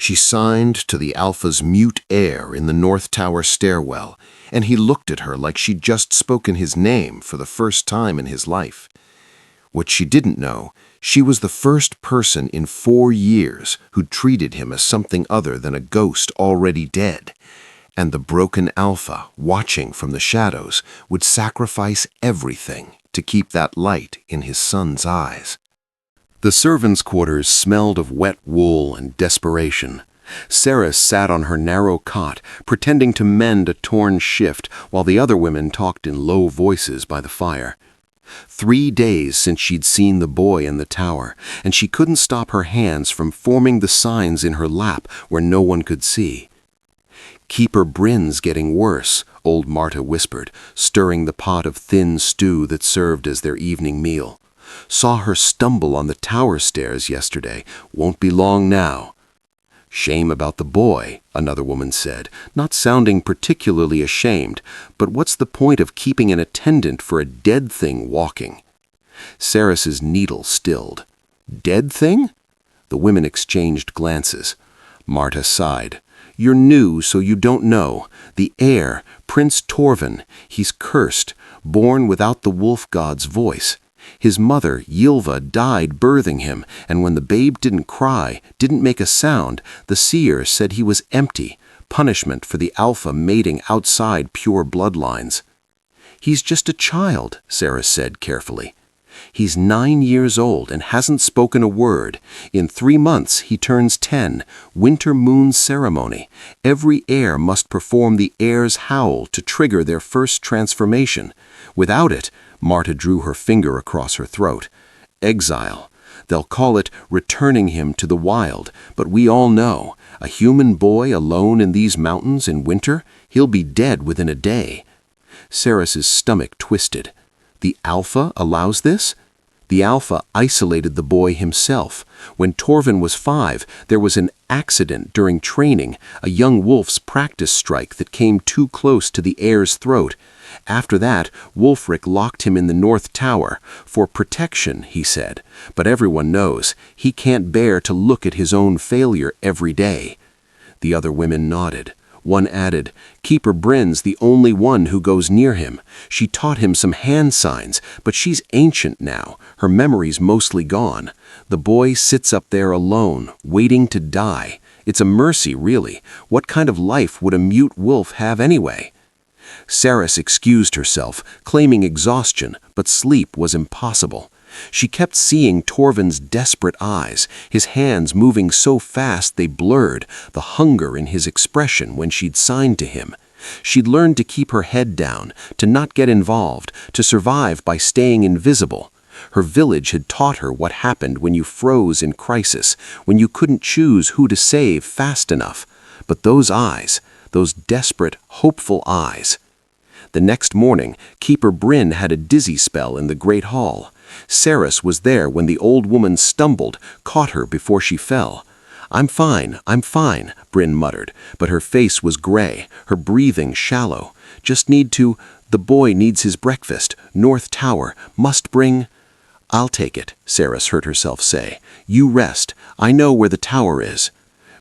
She signed to the Alpha's mute heir in the North Tower stairwell, and he looked at her like she'd just spoken his name for the first time in his life. What she didn't know, she was the first person in 4 years who'd treated him as something other than a ghost already dead. And the broken Alpha, watching from the shadows, would sacrifice everything to keep that light in his son's eyes. The servants' quarters smelled of wet wool and desperation. Cerys sat on her narrow cot, pretending to mend a torn shift, while the other women talked in low voices by the fire. 3 days since she'd seen the boy in the tower, and she couldn't stop her hands from forming the signs in her lap where no one could see. "Keeper Bryn's getting worse," old Marta whispered, stirring the pot of thin stew that served as their evening meal. "Saw her stumble on the tower stairs yesterday. Won't be long now." "Shame about the boy," another woman said, not sounding particularly ashamed, "but what's the point of keeping an attendant for a dead thing walking?" Cerys's needle stilled. "Dead thing?" The women exchanged glances. Marta sighed. "You're new, so you don't know. The heir, Prince Torvin, he's cursed, born without the wolf god's voice. His mother, Ylva, died birthing him, and when the babe didn't cry, didn't make a sound, the seer said he was empty, punishment for the Alpha mating outside pure bloodlines." "He's just a child," Cerys said carefully. "He's 9 years old and hasn't spoken a word. In 3 months he turns 10, winter moon ceremony. Every heir must perform the heir's howl to trigger their first transformation. Without it," Marta drew her finger across her throat, "exile. They'll call it returning him to the wild, but we all know, a human boy alone in these mountains in winter, he'll be dead within a day." Cerys's stomach twisted. "The Alpha allows this?" "The Alpha isolated the boy himself. When Torvin was 5, there was an accident during training, a young wolf's practice strike that came too close to the heir's throat. After that, Wulfric locked him in the North Tower, for protection, he said. But everyone knows, he can't bear to look at his own failure every day." The other women nodded. One added, "Keeper Bryn's the only one who goes near him. She taught him some hand signs, but she's ancient now. Her memory's mostly gone. The boy sits up there alone, waiting to die. It's a mercy, really. What kind of life would a mute wolf have anyway?" Cerys excused herself, claiming exhaustion, but sleep was impossible. She kept seeing Torvin's desperate eyes, his hands moving so fast they blurred, the hunger in his expression when she'd signed to him. She'd learned to keep her head down, to not get involved, to survive by staying invisible. Her village had taught her what happened when you froze in crisis, when you couldn't choose who to save fast enough. But those eyes, those desperate, hopeful eyes. The next morning, Keeper Bryn had a dizzy spell in the Great Hall. Cerys was there when the old woman stumbled, caught her before she fell. I'm fine, Bryn muttered, but her face was gray, her breathing shallow. "Just need to, the boy needs his breakfast, North Tower, must bring—" "I'll take it," Cerys heard herself say. "You rest, I know where the tower is."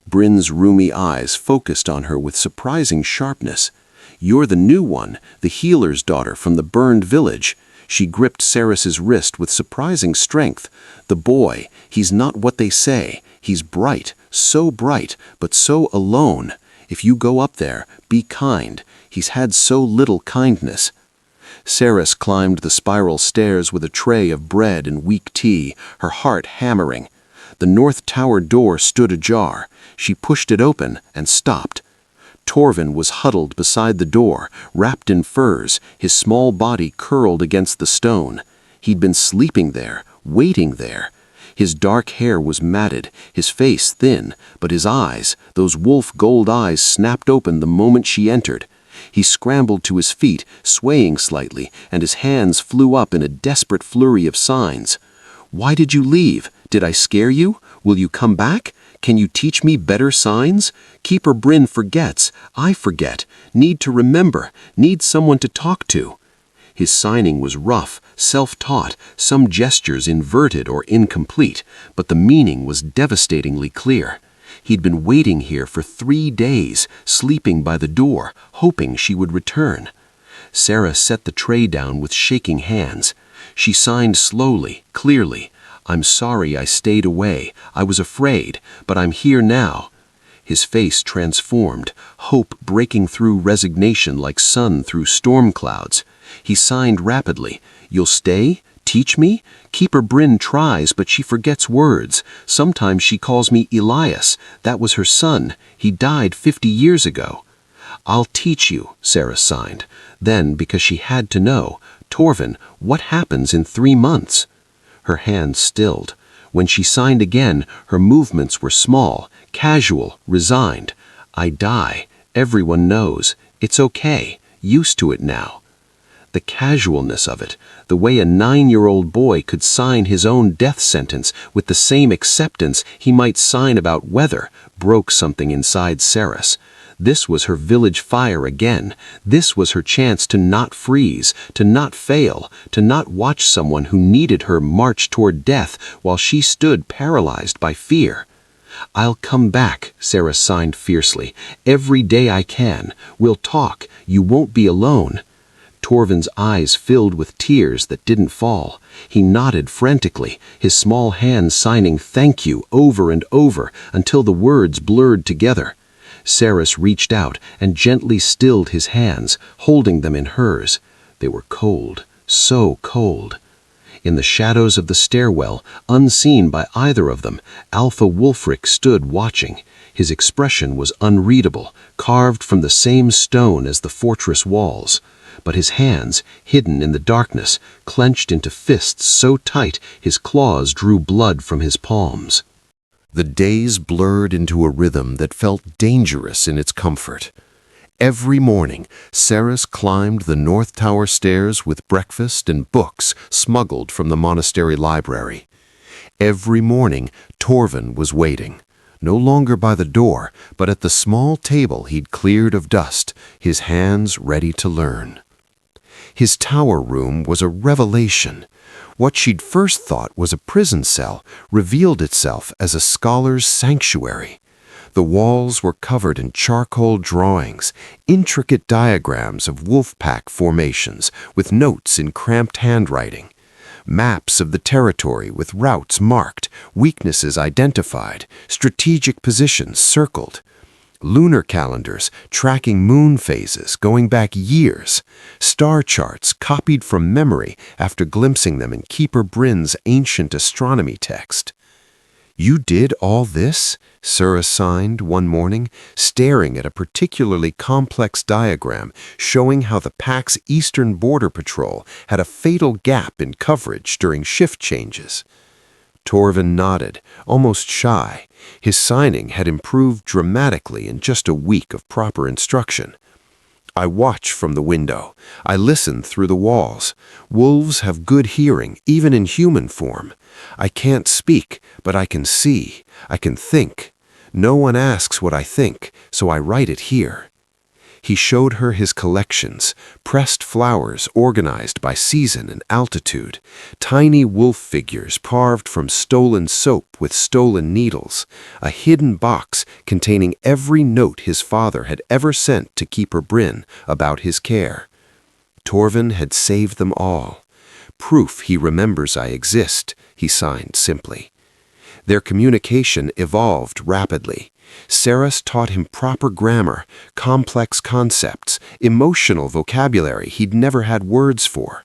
Bryn's roomy eyes focused on her with surprising sharpness. "You're the new one, the healer's daughter from the burned village." She gripped Cerys's wrist with surprising strength. "The boy, he's not what they say. He's bright, so bright, but so alone. If you go up there, be kind. He's had so little kindness." Cerys climbed the spiral stairs with a tray of bread and weak tea, her heart hammering. The North Tower door stood ajar. She pushed it open and stopped. Torvin was huddled beside the door, wrapped in furs, his small body curled against the stone. He'd been sleeping there, waiting there. His dark hair was matted, his face thin, but his eyes, those wolf gold eyes, snapped open the moment she entered. He scrambled to his feet, swaying slightly, and his hands flew up in a desperate flurry of signs. "Why did you leave? Did I scare you? Will you come back? Can you teach me better signs? Keeper Bryn forgets. I forget. Need to remember. Need someone to talk to." His signing was rough, self-taught, some gestures inverted or incomplete, but the meaning was devastatingly clear. He'd been waiting here for 3 days, sleeping by the door, hoping she would return. Cerys set the tray down with shaking hands. She signed slowly, clearly. "I'm sorry I stayed away. I was afraid, but I'm here now." His face transformed, hope breaking through resignation like sun through storm clouds. He signed rapidly. "You'll stay? Teach me?" Keeper Bryn tries, but she forgets words. Sometimes she calls me Elias. That was her son. He died 50 years ago. "I'll teach you," Cerys signed. Then, because she had to know, "Torvin, what happens in 3 months?" Her hands stilled. When she signed again, her movements were small, casual, resigned. "I die. Everyone knows. It's okay. Used to it now." The casualness of it, the way a 9-year-old boy could sign his own death sentence with the same acceptance he might sign about weather, broke something inside Cerys. This was her village fire again. This was her chance to not freeze, to not fail, to not watch someone who needed her march toward death while she stood paralyzed by fear. "I'll come back," Cerys signed fiercely. "Every day I can. We'll talk. You won't be alone." Torvin's eyes filled with tears that didn't fall. He nodded frantically, his small hands signing "thank you" over and over until the words blurred together. Cerys reached out and gently stilled his hands, holding them in hers. They were cold, so cold. In the shadows of the stairwell, unseen by either of them, Alpha Wulfric stood watching. His expression was unreadable, carved from the same stone as the fortress walls. But his hands, hidden in the darkness, clenched into fists so tight his claws drew blood from his palms. The days blurred into a rhythm that felt dangerous in its comfort. Every morning, Cerys climbed the North Tower stairs with breakfast and books smuggled from the monastery library. Every morning, Torvin was waiting, no longer by the door, but at the small table he'd cleared of dust, his hands ready to learn. His tower room was a revelation. What she'd first thought was a prison cell revealed itself as a scholar's sanctuary. The walls were covered in charcoal drawings, intricate diagrams of wolf pack formations with notes in cramped handwriting, maps of the territory with routes marked, weaknesses identified, strategic positions circled, lunar calendars tracking moon phases going back years, star charts copied from memory after glimpsing them in Keeper Bryn's ancient astronomy text. "You did all this?" Cerys signed one morning, staring at a particularly complex diagram showing how the pack's eastern border patrol had a fatal gap in coverage during shift changes. Torvin nodded, almost shy. His signing had improved dramatically in just a week of proper instruction. "I watch from the window. I listen through the walls. Wolves have good hearing, even in human form. I can't speak, but I can see. I can think. No one asks what I think, so I write it here." He showed her his collections, pressed flowers organized by season and altitude, tiny wolf figures carved from stolen soap with stolen needles, a hidden box containing every note his father had ever sent to Keeper Bryn about his care. Torvin had saved them all. "Proof he remembers I exist," he signed simply. Their communication evolved rapidly. Cerys taught him proper grammar, complex concepts, emotional vocabulary he'd never had words for.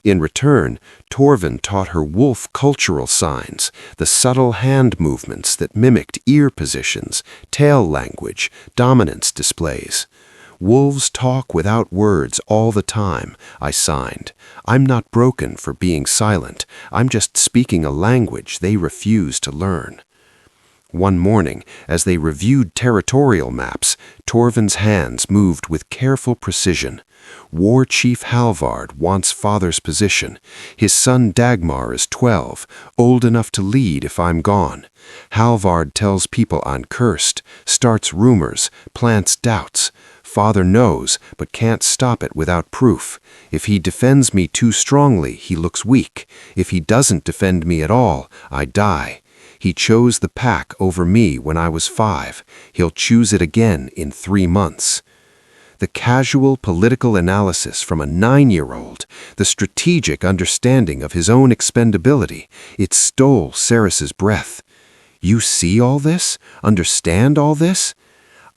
In return, Torvin taught her wolf cultural signs, the subtle hand movements that mimicked ear positions, tail language, dominance displays. "Wolves talk without words all the time," I signed. "I'm not broken for being silent. I'm just speaking a language they refuse to learn." One morning, as they reviewed territorial maps, Torvin's hands moved with careful precision. War Chief Halvard wants father's position. His son Dagmar is 12, old enough to lead if I'm gone. Halvard tells people I'm cursed, starts rumors, plants doubts. Father knows, but can't stop it without proof. If he defends me too strongly, he looks weak. If he doesn't defend me at all, I die. He chose the pack over me when I was 5. He'll choose it again in 3 months. The casual political analysis from a 9-year-old, the strategic understanding of his own expendability, it stole Cerys's breath. You see all this? Understand all this?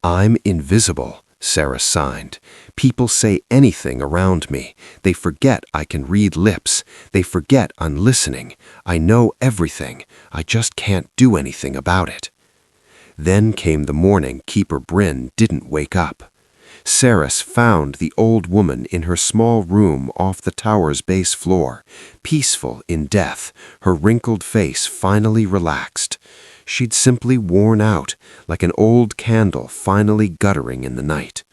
I'm invisible, Cerys signed. People say anything around me. They forget I can read lips. They forget I'm listening. I know everything. I just can't do anything about it. Then came the morning Keeper Bryn didn't wake up. Cerys found the old woman in her small room off the tower's base floor, peaceful in death, her wrinkled face finally relaxed. She'd simply worn out, like an old candle finally guttering in the night.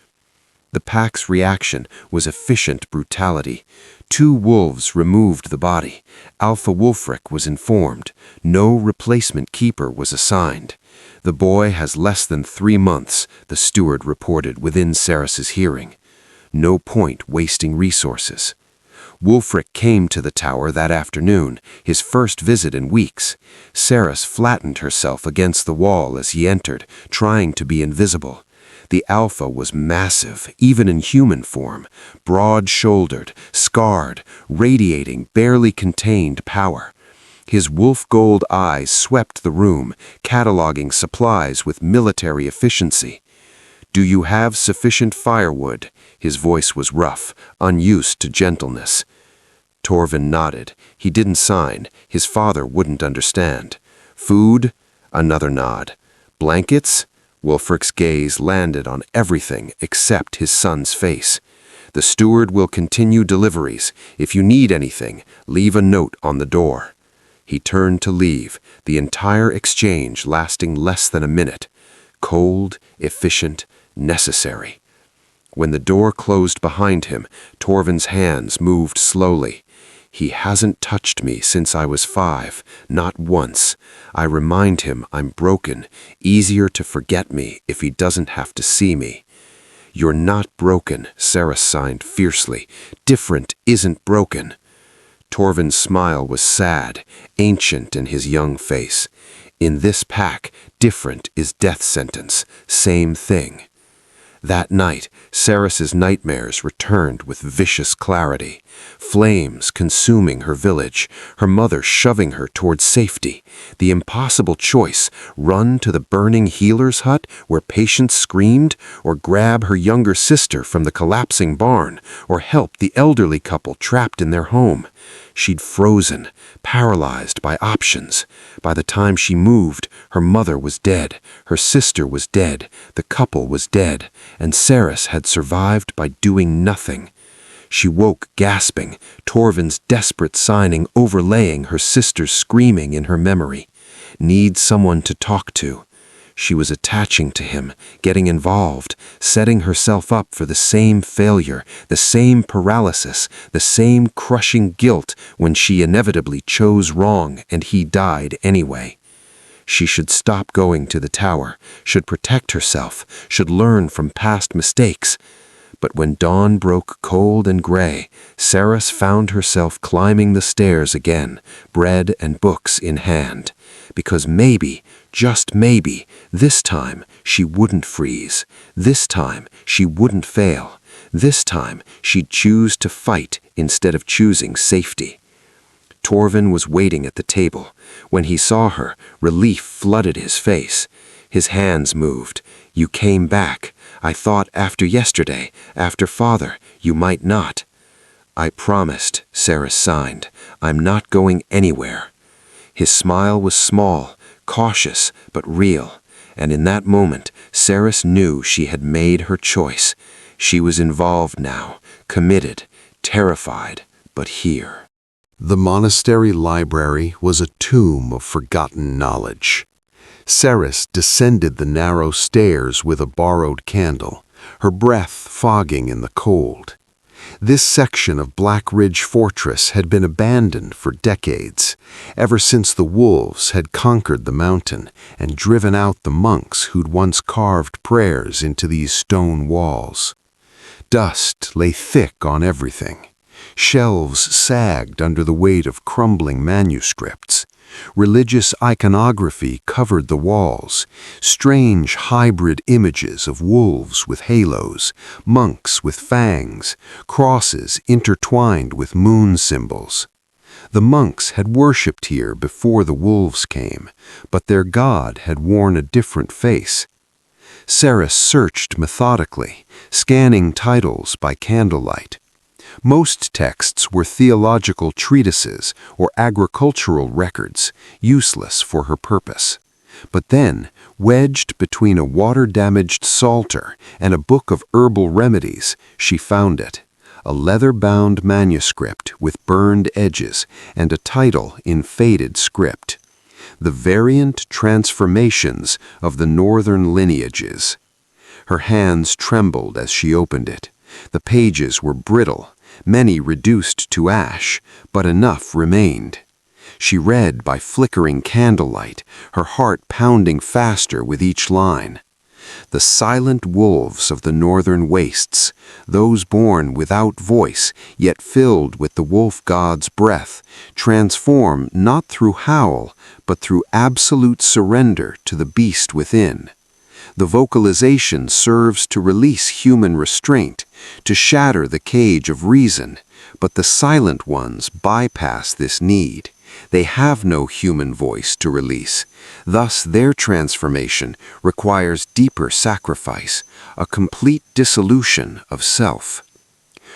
The pack's reaction was efficient brutality. 2 wolves removed the body. Alpha Wulfric was informed. No replacement keeper was assigned. The boy has less than 3 months, the steward reported within Cerys's hearing. No point wasting resources. Wulfric came to the tower that afternoon, his first visit in weeks. Cerys flattened herself against the wall as he entered, trying to be invisible. The Alpha was massive, even in human form, broad-shouldered, scarred, radiating barely contained power. His wolf-gold eyes swept the room, cataloging supplies with military efficiency. "Do you have sufficient firewood?" His voice was rough, unused to gentleness. Torvin nodded. He didn't sign. His father wouldn't understand. "Food?" Another nod. "Blankets?" Wulfric's gaze landed on everything except his son's face. "The steward will continue deliveries. If you need anything, leave a note on the door." He turned to leave, the entire exchange lasting less than a minute. Cold, efficient, necessary. When the door closed behind him, Torvin's hands moved slowly. "He hasn't touched me since I was 5, not once. I remind him I'm broken, easier to forget me if he doesn't have to see me." "You're not broken," Cerys signed fiercely. "Different isn't broken." Torvin's smile was sad, ancient in his young face. "In this pack, different is death sentence, same thing." That night, Cerys's nightmares returned with vicious clarity. Flames consuming her village, her mother shoving her towards safety. The impossible choice, run to the burning healer's hut where patients screamed, or grab her younger sister from the collapsing barn, or help the elderly couple trapped in their home. She'd frozen, paralyzed by options. By the time she moved, her mother was dead, her sister was dead, the couple was dead, and Cerys had survived by doing nothing. She woke gasping, Torvin's desperate signing overlaying her sister's screaming in her memory. Need someone to talk to. She was attaching to him, getting involved, setting herself up for the same failure, the same paralysis, the same crushing guilt when she inevitably chose wrong and he died anyway. She should stop going to the tower, should protect herself, should learn from past mistakes. But when dawn broke cold and gray, Cerys found herself climbing the stairs again, bread and books in hand. Because maybe, just maybe, this time she wouldn't freeze. This time she wouldn't fail. This time she'd choose to fight instead of choosing safety. Torvin was waiting at the table. When he saw her, relief flooded his face. His hands moved. "You came back. I thought after yesterday, after Father, you might not." "I promised," Cerys signed. "I'm not going anywhere." His smile was small, cautious, but real, and in that moment, Cerys knew she had made her choice. She was involved now, committed, terrified, but here. The monastery library was a tomb of forgotten knowledge. Cerys descended the narrow stairs with a borrowed candle, her breath fogging in the cold. This section of Blackridge Fortress had been abandoned for decades, ever since the wolves had conquered the mountain and driven out the monks who'd once carved prayers into these stone walls. Dust lay thick on everything. Shelves sagged under the weight of crumbling manuscripts. Religious iconography covered the walls, strange hybrid images of wolves with halos, monks with fangs, crosses intertwined with moon symbols. The monks had worshipped here before the wolves came, but their god had worn a different face. Cerys searched methodically, scanning titles by candlelight. Most texts were theological treatises or agricultural records, useless for her purpose. But then, wedged between a water-damaged psalter and a book of herbal remedies, she found it. A leather-bound manuscript with burned edges and a title in faded script. The Variant Transformations of the Northern Lineages. Her hands trembled as she opened it. The pages were brittle, many reduced to ash, but enough remained. She read by flickering candlelight, her heart pounding faster with each line. The silent wolves of the northern wastes, those born without voice, yet filled with the wolf god's breath, transform not through howl, but through absolute surrender to the beast within. The vocalization serves to release human restraint, to shatter the cage of reason, but the silent ones bypass this need. They have no human voice to release. Thus their transformation requires deeper sacrifice, a complete dissolution of self.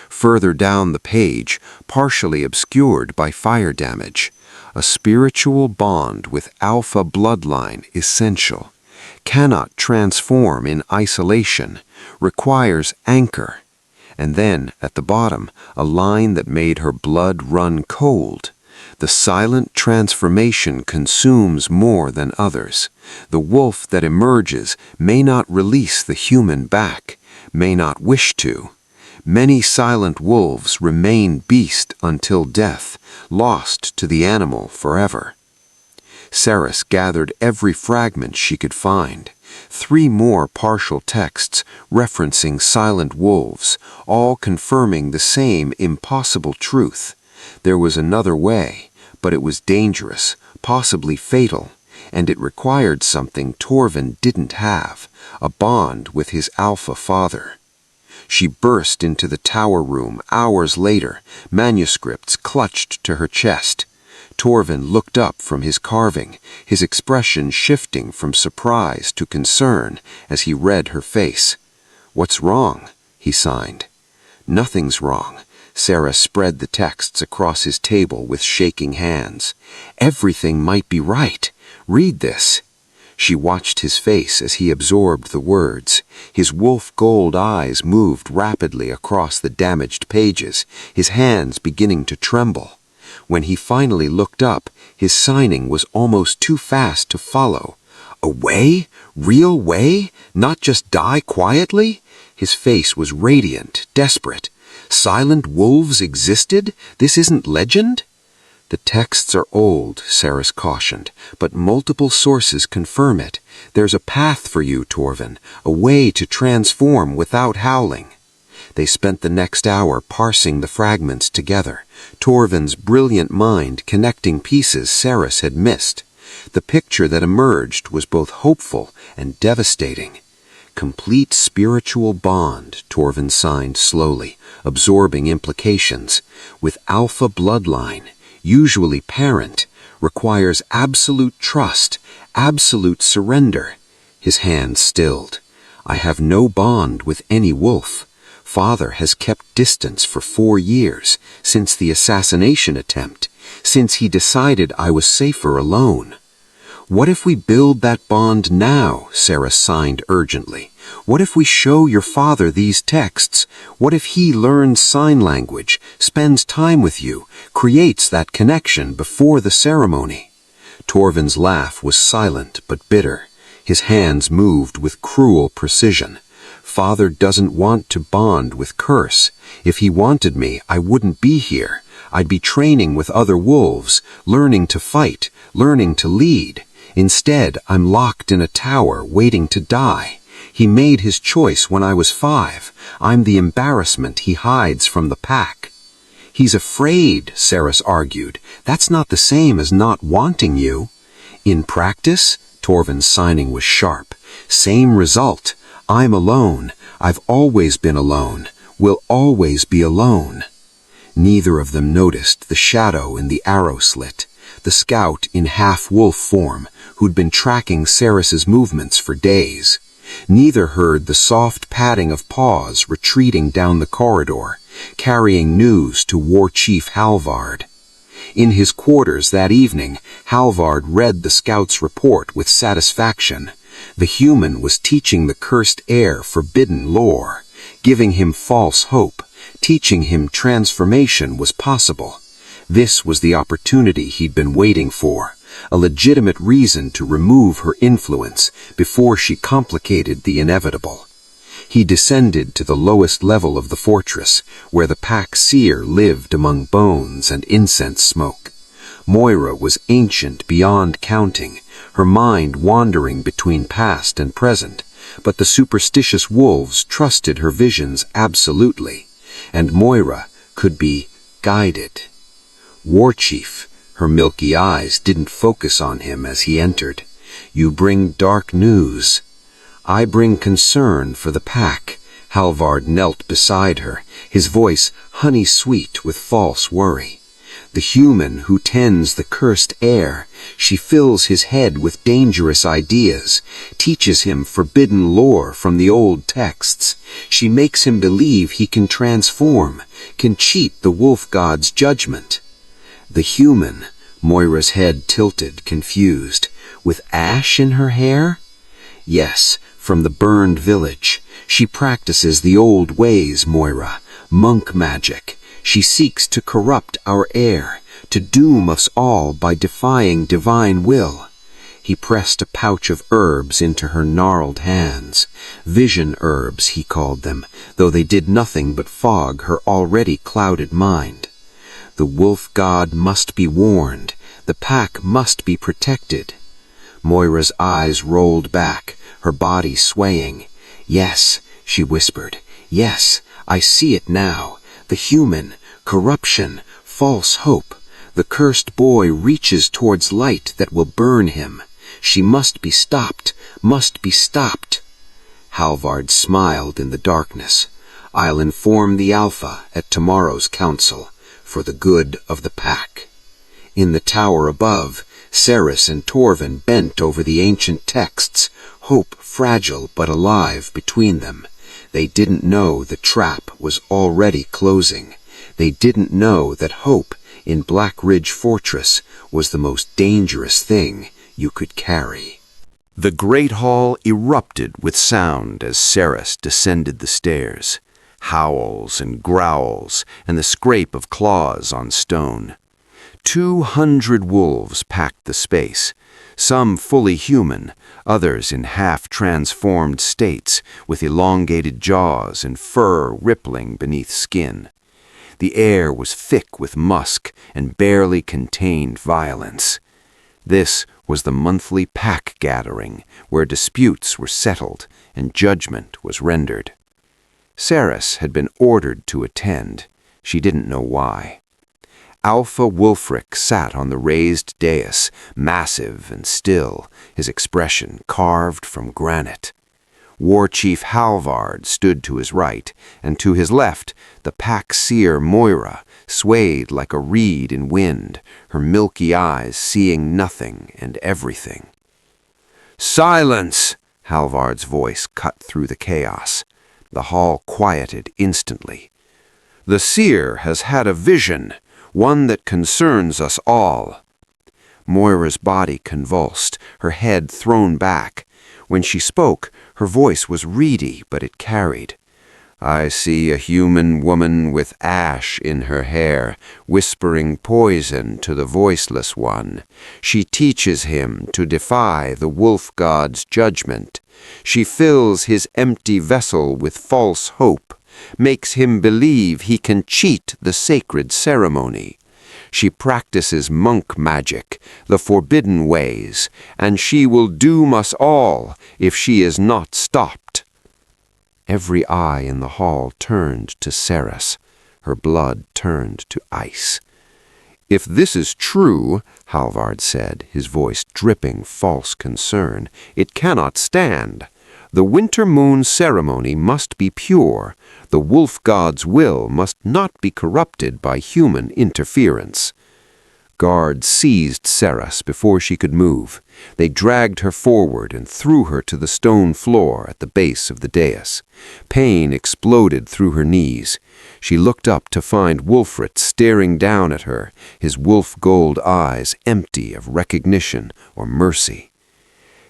Further down the page, partially obscured by fire damage, a spiritual bond with alpha bloodline essential. Cannot transform in isolation, requires anchor. And then, at the bottom, a line that made her blood run cold. The silent transformation consumes more than others. The wolf that emerges may not release the human back, may not wish to. Many silent wolves remain beast until death, lost to the animal forever. Cerys gathered every fragment she could find. 3 more partial texts referencing silent wolves, all confirming the same impossible truth. There was another way, but it was dangerous, possibly fatal, and it required something Torvin didn't have, a bond with his alpha father. She burst into the tower room hours later, manuscripts clutched to her chest. Torvin looked up from his carving, his expression shifting from surprise to concern as he read her face. "What's wrong?" he signed. "Nothing's wrong." Cerys spread the texts across his table with shaking hands. "Everything might be right. Read this." She watched his face as he absorbed the words. His wolf gold eyes moved rapidly across the damaged pages, his hands beginning to tremble. When he finally looked up, his signing was almost too fast to follow. A way? Real way? Not just die quietly? His face was radiant, desperate. Silent wolves existed? This isn't legend? The texts are old, Cerys cautioned, but multiple sources confirm it. There's a path for you, Torvin, a way to transform without howling. They spent the next hour parsing the fragments together, Torvin's brilliant mind connecting pieces Cerys had missed. The picture that emerged was both hopeful and devastating. Complete spiritual bond, Torvin signed slowly, absorbing implications. With alpha bloodline, usually parent, requires absolute trust, absolute surrender. His hand stilled. I have no bond with any wolf. Father has kept distance for 4 years, since the assassination attempt, since he decided I was safer alone. What if we build that bond now? Cerys signed urgently. What if we show your father these texts? What if he learns sign language, spends time with you, creates that connection before the ceremony? Torvin's laugh was silent but bitter. His hands moved with cruel precision. Father doesn't want to bond with Curse. If he wanted me, I wouldn't be here. I'd be training with other wolves, learning to fight, learning to lead. Instead, I'm locked in a tower, waiting to die. He made his choice when I was 5. I'm the embarrassment he hides from the pack. He's afraid, Cerys argued. That's not the same as not wanting you. In practice, Torvin's signing was sharp. Same result. I'm alone. I've always been alone. Will always be alone. Neither of them noticed the shadow in the arrow slit, the scout in half-wolf form who'd been tracking Cerys's movements for days. Neither heard the soft padding of paws retreating down the corridor, carrying news to War Chief Halvard. In his quarters that evening, Halvard read the scout's report with satisfaction. The human was teaching the cursed heir forbidden lore, giving him false hope, teaching him transformation was possible. This was the opportunity he'd been waiting for, a legitimate reason to remove her influence before she complicated the inevitable. He descended to the lowest level of the fortress, where the pack seer lived among bones and incense smoke. Moira was ancient beyond counting, her mind wandering between past and present, but the superstitious wolves trusted her visions absolutely, and Moira could be guided. Warchief, her milky eyes didn't focus on him as he entered. You bring dark news. I bring concern for the pack. Halvard knelt beside her, his voice honey-sweet with false worry. The human who tends the cursed heir, she fills his head with dangerous ideas, teaches him forbidden lore from the old texts. She makes him believe he can transform, can cheat the wolf god's judgment. The human, Moira's head tilted, confused, with ash in her hair? Yes, from the burned village. She practices the old ways, Moira, monk magic. She seeks to corrupt our heir, to doom us all by defying divine will. He pressed a pouch of herbs into her gnarled hands. Vision herbs, he called them, though they did nothing but fog her already clouded mind. The wolf god must be warned. The pack must be protected. Moira's eyes rolled back, her body swaying. Yes, she whispered. Yes, I see it now. The human, corruption, false hope. The cursed boy reaches towards light that will burn him. She must be stopped, must be stopped. Halvard smiled in the darkness. I'll inform the Alpha at tomorrow's council, for the good of the pack. In the tower above, Cerys and Torvin bent over the ancient texts, hope fragile but alive between them. They didn't know the trap was already closing. They didn't know that hope in Blackridge Fortress was the most dangerous thing you could carry. The great hall erupted with sound as Cerys descended the stairs. Howls and growls and the scrape of claws on stone. 200 wolves packed the space, some fully human, others in half-transformed states with elongated jaws and fur rippling beneath skin. The air was thick with musk and barely contained violence. This was the monthly pack gathering where disputes were settled and judgment was rendered. Cerys had been ordered to attend. She didn't know why. Alpha Wulfric sat on the raised dais, massive and still, his expression carved from granite. War Chief Halvard stood to his right, and to his left the pack seer Moira swayed like a reed in wind, her milky eyes seeing nothing and everything. "Silence!" Halvard's voice cut through the chaos. The hall quieted instantly. "The seer has had a vision, one that concerns us all." Moira's body convulsed, her head thrown back. When she spoke, her voice was reedy, but it carried. "I see a human woman with ash in her hair, whispering poison to the voiceless one. She teaches him to defy the wolf god's judgment. She fills his empty vessel with false hope, makes him believe he can cheat the sacred ceremony. She practices monk magic, the forbidden ways, and she will doom us all if she is not stopped." Every eye in the hall turned to Cerys. Her blood turned to ice. "If this is true," Halvard said, his voice dripping false concern, "it cannot stand. The winter moon ceremony must be pure. The wolf god's will must not be corrupted by human interference." Guards seized Cerys before she could move. They dragged her forward and threw her to the stone floor at the base of the dais. Pain exploded through her knees. She looked up to find Wulfric staring down at her, his wolf-gold eyes empty of recognition or mercy.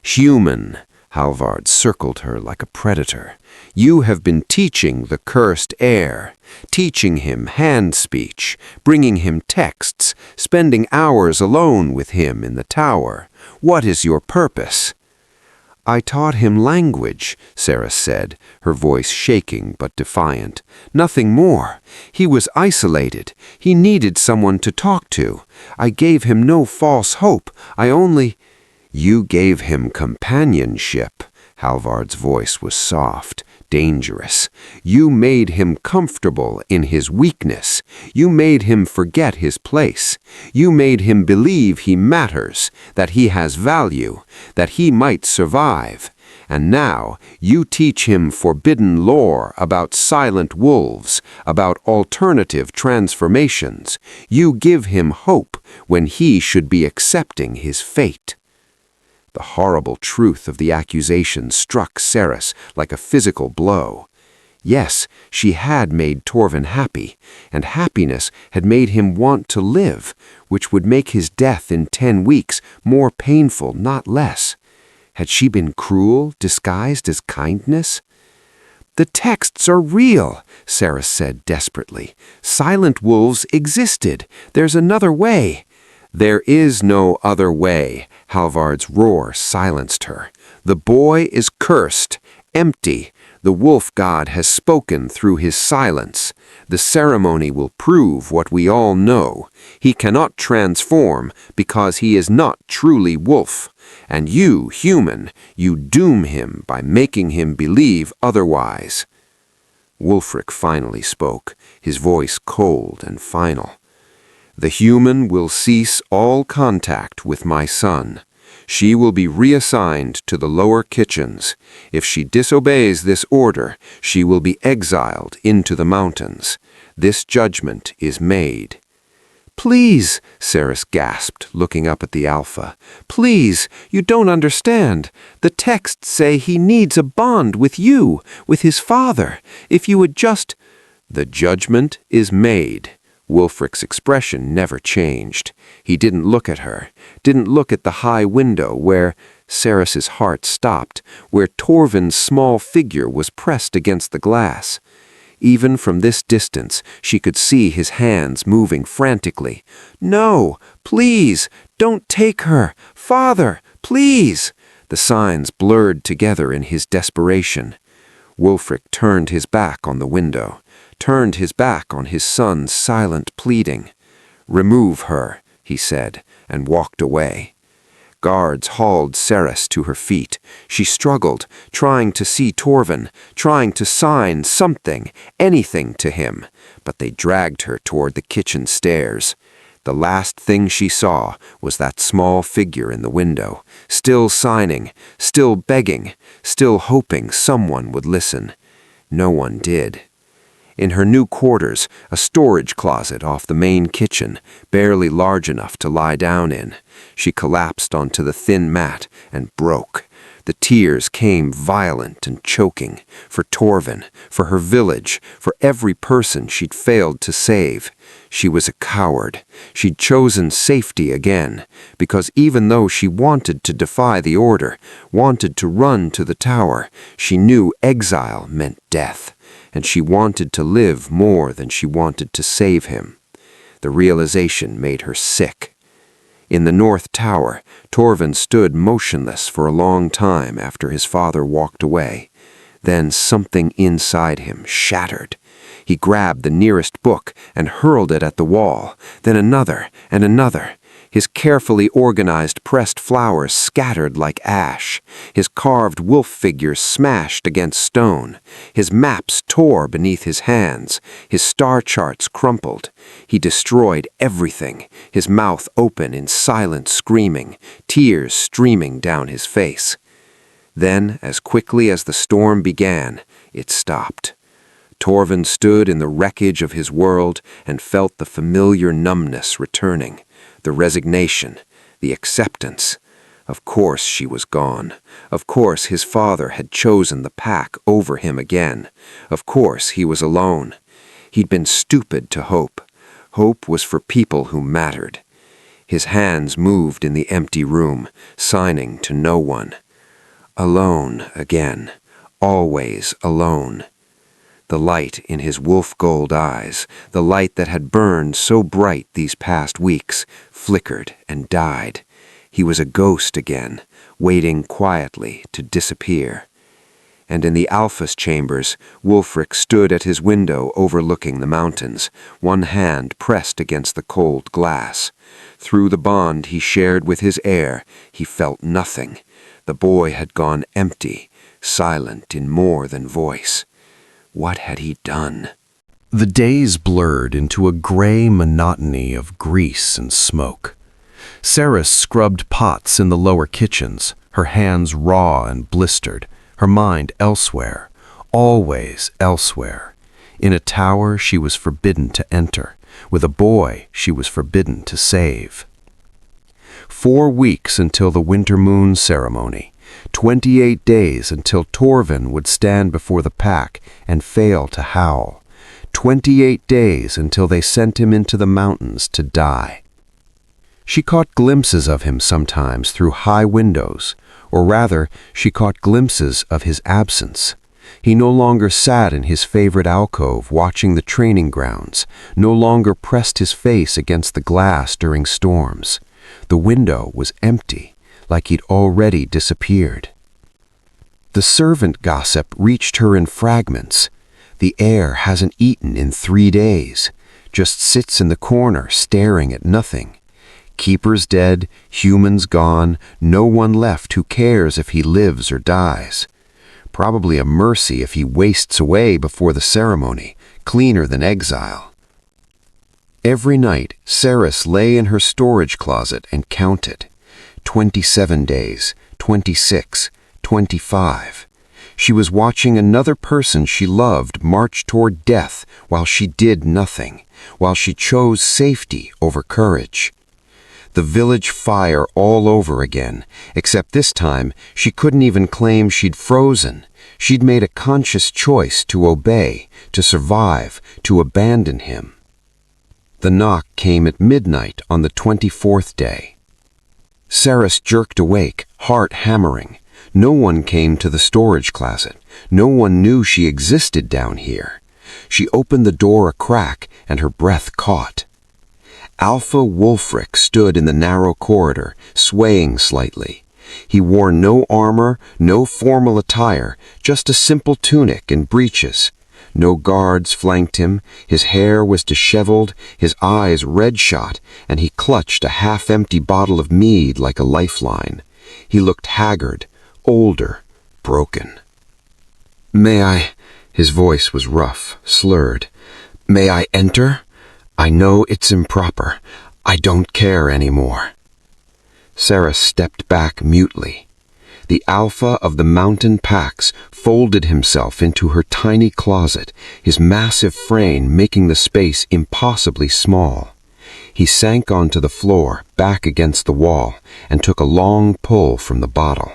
"Human," Halvard circled her like a predator. "You have been teaching the cursed Heir, teaching him hand speech, bringing him texts, spending hours alone with him in the tower. What is your purpose?" "I taught him language," Cerys said, her voice shaking but defiant. "Nothing more. He was isolated. He needed someone to talk to. I gave him no false hope. I only—" "You gave him companionship." Halvard's voice was soft, dangerous. "You made him comfortable in his weakness. You made him forget his place. You made him believe he matters, that he has value, that he might survive. And now you teach him forbidden lore about silent wolves, about alternative transformations. You give him hope when he should be accepting his fate." The horrible truth of the accusation struck Cerys like a physical blow. Yes, she had made Torvin happy, and happiness had made him want to live, which would make his death in 10 weeks more painful, not less. Had she been cruel, disguised as kindness? "The texts are real," Cerys said desperately. "Silent wolves existed. There's another way." "There is no other way," Halvard's roar silenced her. "The boy is cursed, empty. The wolf god has spoken through his silence. The ceremony will prove what we all know. He cannot transform because he is not truly wolf. And you, human, you doom him by making him believe otherwise." Wulfric finally spoke, his voice cold and final. "The human will cease all contact with my son. She will be reassigned to the lower kitchens. If she disobeys this order, she will be exiled into the mountains. This judgment is made." "Please," Cerys gasped, looking up at the Alpha. "Please, you don't understand. The texts say he needs a bond with you, with his father. If you would just—" "The judgment is made." Wulfric's expression never changed. He didn't look at her, didn't look at the high window where— Cerys's heart stopped, where Torvin's small figure was pressed against the glass. Even from this distance, she could see his hands moving frantically. "No, please, don't take her! Father, please!" The signs blurred together in his desperation. Wulfric turned his back on the window, turned his back on his son's silent pleading. "Remove her," he said, and walked away. Guards hauled Cerys to her feet. She struggled, trying to see Torvin, trying to sign something, anything to him, but they dragged her toward the kitchen stairs. The last thing she saw was that small figure in the window, still signing, still begging, still hoping someone would listen. No one did. In her new quarters, a storage closet off the main kitchen, barely large enough to lie down in. She collapsed onto the thin mat and broke. The tears came violent and choking, for Torvin, for her village, for every person she'd failed to save. She was a coward. She'd chosen safety again, because even though she wanted to defy the order, wanted to run to the tower, she knew exile meant death, and she wanted to live more than she wanted to save him. The realization made her sick. In the North Tower, Torvin stood motionless for a long time after his father walked away. Then something inside him shattered. He grabbed the nearest book and hurled it at the wall, then another and another. his carefully organized pressed flowers scattered like ash, his carved wolf figures smashed against stone, his maps tore beneath his hands, his star charts crumpled. He destroyed everything, his mouth open in silent screaming, tears streaming down his face. Then, as quickly as the storm began, it stopped. Torvin stood in the wreckage of his world and felt the familiar numbness returning, the resignation, the acceptance. Of course she was gone. Of course his father had chosen the pack over him again. Of course he was alone. He'd been stupid to hope. Hope was for people who mattered. His hands moved in the empty room, signing to no one. Alone again. Always alone. The light in his wolf-gold eyes, the light that had burned so bright these past weeks, flickered and died. He was a ghost again, waiting quietly to disappear. And in the Alpha's chambers, Wulfric stood at his window overlooking the mountains, one hand pressed against the cold glass. Through the bond he shared with his heir, he felt nothing. The boy had gone empty, silent in more than voice. What had he done? The days blurred into a gray monotony of grease and smoke. Cerys scrubbed pots in the lower kitchens, her hands raw and blistered, her mind elsewhere, always elsewhere. In a tower she was forbidden to enter, with a boy she was forbidden to save. 4 weeks until the winter moon ceremony. 28 days until Torvin would stand before the pack and fail to howl. 28 days until they sent him into the mountains to die. She caught glimpses of him sometimes through high windows, or rather, she caught glimpses of his absence. He no longer sat in his favorite alcove watching the training grounds, no longer pressed his face against the glass during storms. The window was empty, like he'd already disappeared. The servant gossip reached her in fragments. The heir hasn't eaten in 3 days, just sits in the corner staring at nothing. Keeper's dead, humans gone, no one left who cares if he lives or dies. Probably a mercy if he wastes away before the ceremony, cleaner than exile. Every night, Cerys lay in her storage closet and counted. 27 days, 26, 25. She was watching another person she loved march toward death while she did nothing, while she chose safety over courage. The village fire all over again, except this time she couldn't even claim she'd frozen. She'd made a conscious choice to obey, to survive, to abandon him. The knock came at midnight on the 24th day. Cerys jerked awake, heart hammering. No one came to the storage closet. No one knew she existed down here. She opened the door a crack, and her breath caught. Alpha Wulfric stood in the narrow corridor, swaying slightly. He wore no armor, no formal attire, just a simple tunic and breeches. No guards flanked him, his hair was disheveled, his eyes red-shot, and he clutched a half-empty bottle of mead like a lifeline. He looked haggard, older, broken. "May I?" His voice was rough, slurred. "May I enter? I know it's improper. I don't care anymore." Cerys stepped back mutely. The alpha of the mountain packs folded himself into her tiny closet, his massive frame making the space impossibly small. He sank onto the floor, back against the wall, and took a long pull from the bottle.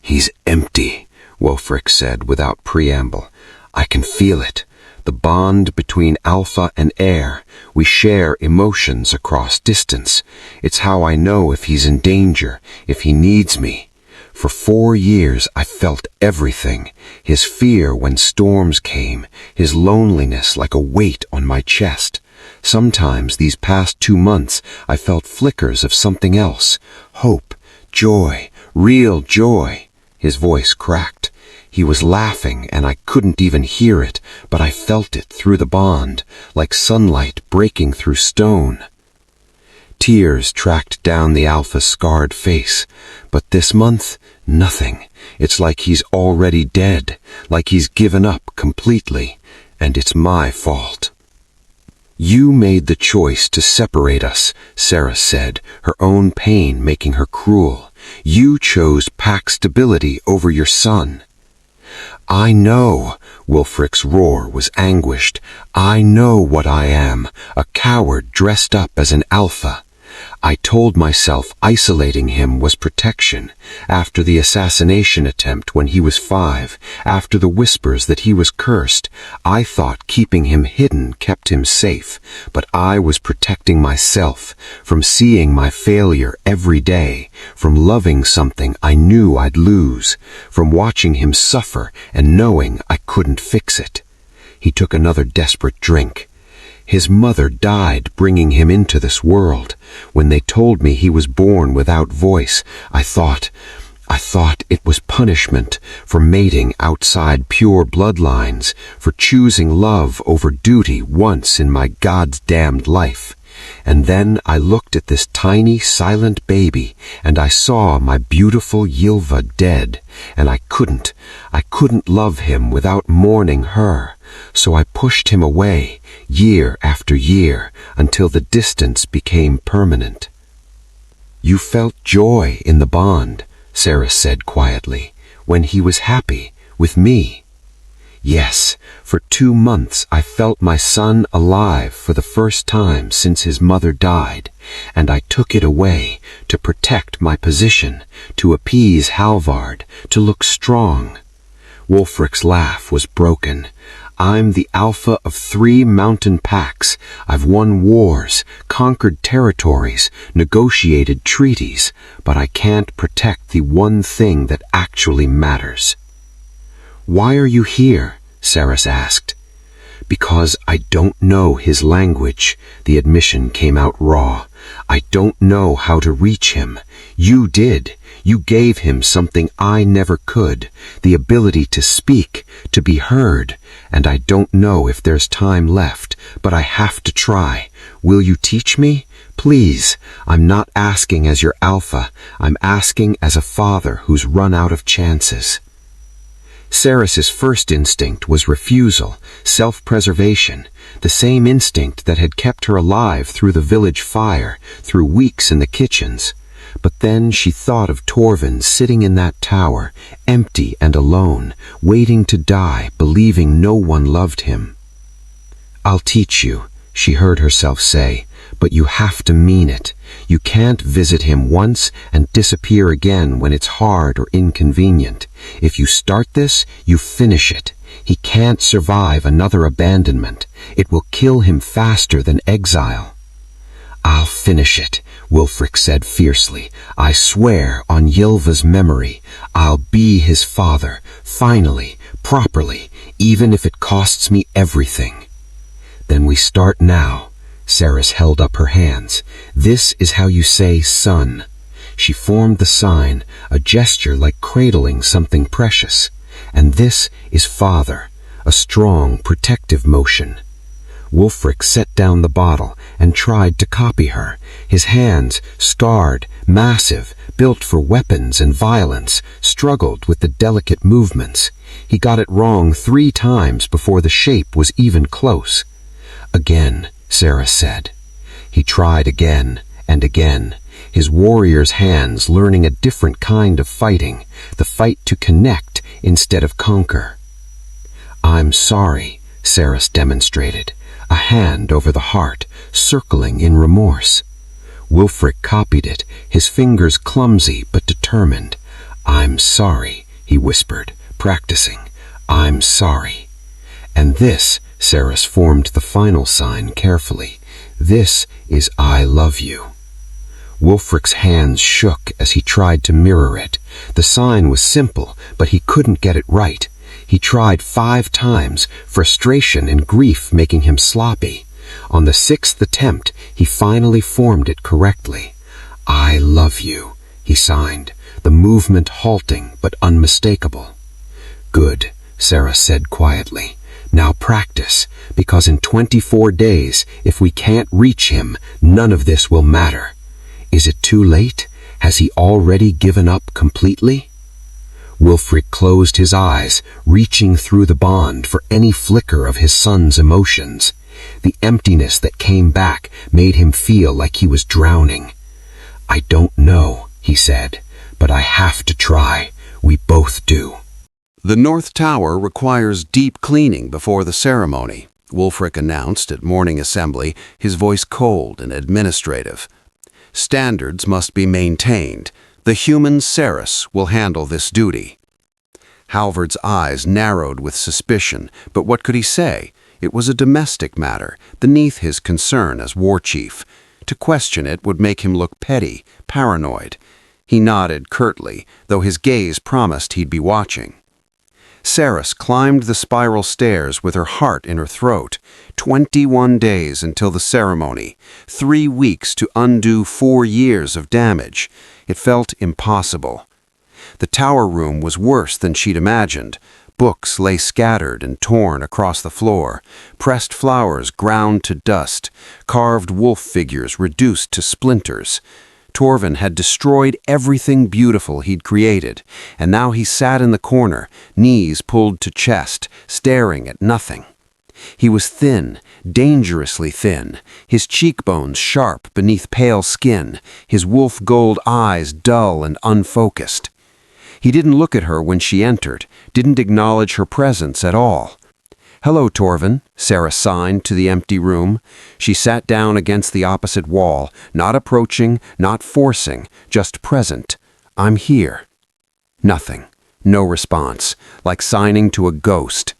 "He's empty," Wulfric said without preamble. "I can feel it. The bond between Alpha and Heir. We share emotions across distance. It's how I know if he's in danger, if he needs me. For 4 years I felt everything, his fear when storms came, his loneliness like a weight on my chest. Sometimes these past 2 months I felt flickers of something else, hope, joy, real joy." His voice cracked. He was laughing and I couldn't even hear it, but I felt it through the bond, like sunlight breaking through stone. Tears tracked down the Alpha's scarred face, but this month, nothing. It's like he's already dead, like he's given up completely, and it's my fault. You made the choice to separate us, Cerys said, her own pain making her cruel. You chose pack stability over your son. I know, Wulfric's roar was anguished. I know what I am, a coward dressed up as an alpha. I told myself isolating him was protection. After the assassination attempt when he was 5, after the whispers that he was cursed, I thought keeping him hidden kept him safe, but I was protecting myself from seeing my failure every day, from loving something I knew I'd lose, from watching him suffer and knowing I couldn't fix it. He took another desperate drink. His mother died bringing him into this world. When they told me he was born without voice, I thought it was punishment for mating outside pure bloodlines, for choosing love over duty once in my goddamned life. And then I looked at this tiny, silent baby, and I saw my beautiful Ylva dead, and I couldn't love him without mourning her. So I pushed him away, year after year, until the distance became permanent. You felt joy in the bond, Cerys said quietly, when he was happy with me. Yes, for 2 months I felt my son alive for the first time since his mother died, and I took it away to protect my position, to appease Halvard, to look strong. Wulfric's laugh was broken. I'm the alpha of 3 mountain packs. I've won wars, conquered territories, negotiated treaties, but I can't protect the one thing that actually matters. Why are you here? Cerys asked. Because I don't know his language, the admission came out raw. I don't know how to reach him. You did. You gave him something I never could, the ability to speak, to be heard, and I don't know if there's time left, but I have to try. Will you teach me? Please, I'm not asking as your alpha, I'm asking as a father who's run out of chances. Cerys's first instinct was refusal, self-preservation, the same instinct that had kept her alive through the village fire, through weeks in the kitchens. But then she thought of Torvin sitting in that tower, empty and alone, waiting to die, believing no one loved him. I'll teach you, she heard herself say, but you have to mean it. You can't visit him once and disappear again when it's hard or inconvenient. If you start this, you finish it. He can't survive another abandonment. It will kill him faster than exile. I'll finish it, Wulfric said fiercely. I swear on Ylva's memory, I'll be his father, finally, properly, even if it costs me everything. Then we start now. Cerys held up her hands. This is how you say son. She formed the sign, a gesture like cradling something precious. And this is father, a strong, protective motion. Wulfric set down the bottle and tried to copy her. His hands, scarred, massive, built for weapons and violence, struggled with the delicate movements. He got it wrong 3 times before the shape was even close. Again, Cerys said. He tried again and again, his warrior's hands learning a different kind of fighting, the fight to connect instead of conquer. I'm sorry, Cerys demonstrated, a hand over the heart, circling in remorse. Wulfric copied it, his fingers clumsy but determined. I'm sorry, he whispered, practicing. I'm sorry. And this, Cerys formed the final sign carefully. This is I love you. Wulfric's hands shook as he tried to mirror it. The sign was simple, but he couldn't get it right. He tried 5 times, frustration and grief making him sloppy. On the 6th attempt, he finally formed it correctly. I love you, he signed, the movement halting but unmistakable. Good, Cerys said quietly. Now practice, because in 24 days, if we can't reach him, none of this will matter. Is it too late? Has he already given up completely? Wulfric closed his eyes, reaching through the bond for any flicker of his son's emotions. The emptiness that came back made him feel like he was drowning. "I don't know," he said, "but I have to try. We both do." The North Tower requires deep cleaning before the ceremony, Wulfric announced at morning assembly, his voice cold and administrative. Standards must be maintained. The human Cerys will handle this duty. Halvard's eyes narrowed with suspicion, but what could he say? It was a domestic matter, beneath his concern as war chief. To question it would make him look petty, paranoid. He nodded curtly, though his gaze promised he'd be watching. Cerys climbed the spiral stairs with her heart in her throat. 21 days until the ceremony. 3 weeks to undo 4 years of damage. It felt impossible. The tower room was worse than she'd imagined. Books lay scattered and torn across the floor. Pressed flowers ground to dust. Carved wolf figures reduced to splinters. Torvin had destroyed everything beautiful he'd created, and now he sat in the corner, knees pulled to chest, staring at nothing. He was thin, dangerously thin, his cheekbones sharp beneath pale skin, his wolf gold eyes dull and unfocused. He didn't look at her when she entered, didn't acknowledge her presence at all. "Hello, Torvin," Cerys signed to the empty room. She sat down against the opposite wall, not approaching, not forcing, just present. "I'm here." Nothing. No response, like signing to a ghost.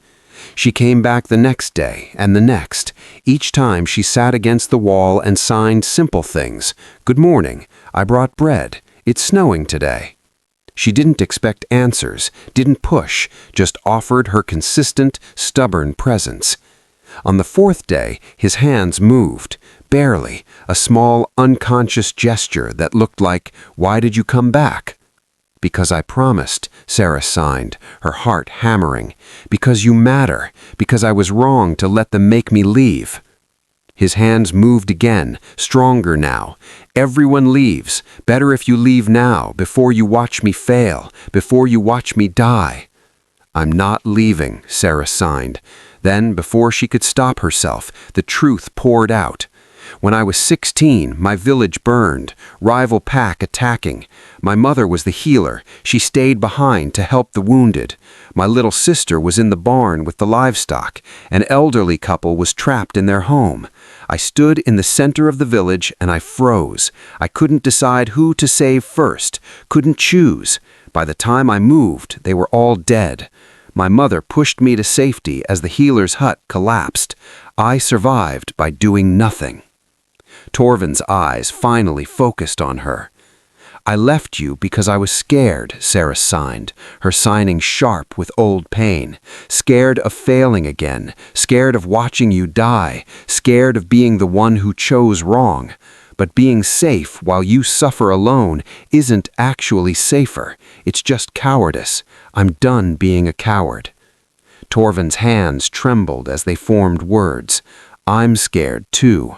She came back the next day, and the next. Each time she sat against the wall and signed simple things. "Good morning. I brought bread. It's snowing today." She didn't expect answers, didn't push, just offered her consistent, stubborn presence. On the 4th day, his hands moved, barely, a small, unconscious gesture that looked like, "Why did you come back?" "Because I promised," Cerys signed, her heart hammering. "Because you matter, because I was wrong to let them make me leave." His hands moved again, stronger now. "Everyone leaves. Better if you leave now, before you watch me fail, before you watch me die." "I'm not leaving," Cerys signed. Then, before she could stop herself, the truth poured out. "When I was 16, my village burned, rival pack attacking. My mother was the healer. She stayed behind to help the wounded. My little sister was in the barn with the livestock. An elderly couple was trapped in their home. I stood in the center of the village and I froze. I couldn't decide who to save first, couldn't choose. By the time I moved, they were all dead. My mother pushed me to safety as the healer's hut collapsed. I survived by doing nothing." Torvin's eyes finally focused on her. "I left you because I was scared," Cerys signed, her signing sharp with old pain. "Scared of failing again, scared of watching you die, scared of being the one who chose wrong. But being safe while you suffer alone isn't actually safer. It's just cowardice. I'm done being a coward." Torvin's hands trembled as they formed words. "I'm scared too."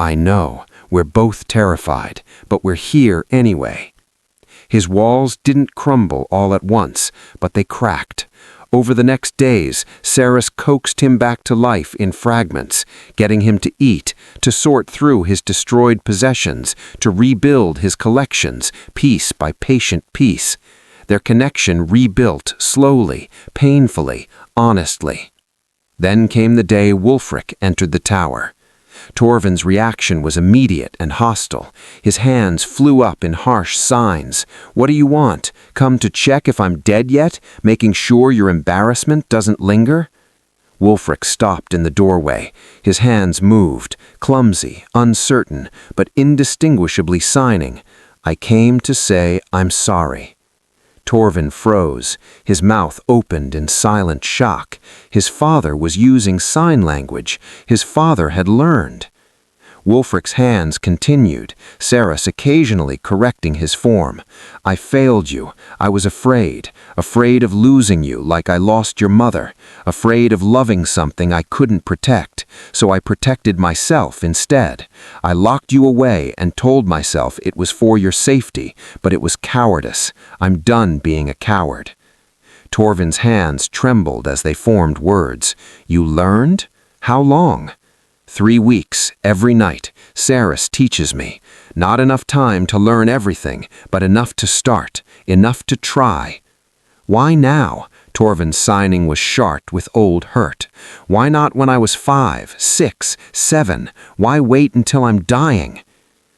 "I know. We're both terrified, but we're here anyway." His walls didn't crumble all at once, but they cracked. Over the next days, Cerys coaxed him back to life in fragments, getting him to eat, to sort through his destroyed possessions, to rebuild his collections, piece by patient piece. Their connection rebuilt slowly, painfully, honestly. Then came the day Wulfric entered the tower. Torvin's reaction was immediate and hostile. His hands flew up in harsh signs. "What do you want? Come to check if I'm dead yet? Making sure your embarrassment doesn't linger?" Wulfric stopped in the doorway. His hands moved, clumsy, uncertain, but indistinguishably signing. "I came to say I'm sorry." Torvin froze. His mouth opened in silent shock. His father was using sign language. His father had learned. Wulfric's hands continued, Cerys occasionally correcting his form. "I failed you. I was afraid of losing you like I lost your mother, afraid of loving something I couldn't protect, so I protected myself instead. I locked you away and told myself it was for your safety, but it was cowardice. I'm done being a coward." Torvin's hands trembled as they formed words. "You learned? How long?" 3 weeks, every night. Cerys teaches me. Not enough time to learn everything, but enough to start, enough to try. Why now? Torvin's signing was sharp with old hurt. Why not when I was 5, 6, 7? Why wait until I'm dying?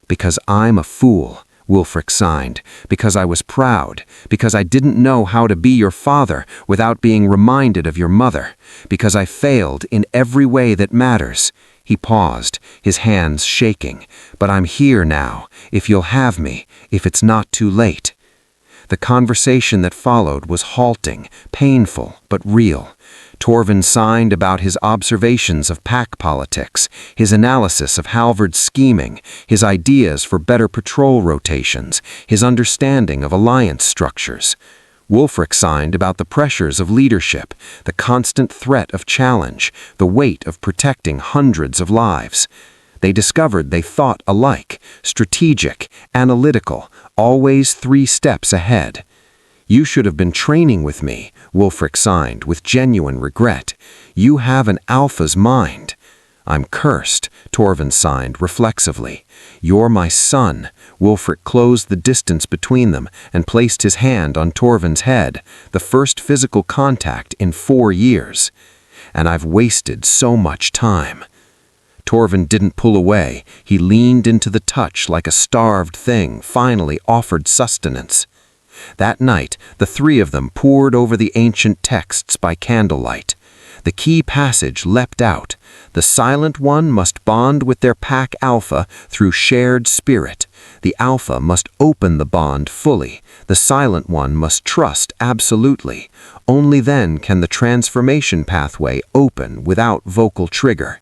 Because I'm a fool, Wulfric signed. Because I was proud. Because I didn't know how to be your father without being reminded of your mother. Because I failed in every way that matters. He paused, his hands shaking. "But I'm here now, if you'll have me, if it's not too late." The conversation that followed was halting, painful, but real. Torvin signed about his observations of pack politics, his analysis of Halvard's scheming, his ideas for better patrol rotations, his understanding of alliance structures. Wulfric signed about the pressures of leadership, the constant threat of challenge, the weight of protecting hundreds of lives. They discovered they thought alike, strategic, analytical, always 3 steps ahead. "You should have been training with me," Wulfric signed with genuine regret. "You have an alpha's mind." "I'm cursed," Torvin signed reflexively. "You're my son." Wulfric closed the distance between them and placed his hand on Torvin's head, the first physical contact in 4 years. "And I've wasted so much time." Torvin didn't pull away. He leaned into the touch like a starved thing, finally offered sustenance. That night, the 3 of them pored over the ancient texts by candlelight. The key passage leapt out. The silent one must bond with their pack alpha through shared spirit. The alpha must open the bond fully. The silent one must trust absolutely. Only then can the transformation pathway open without vocal trigger.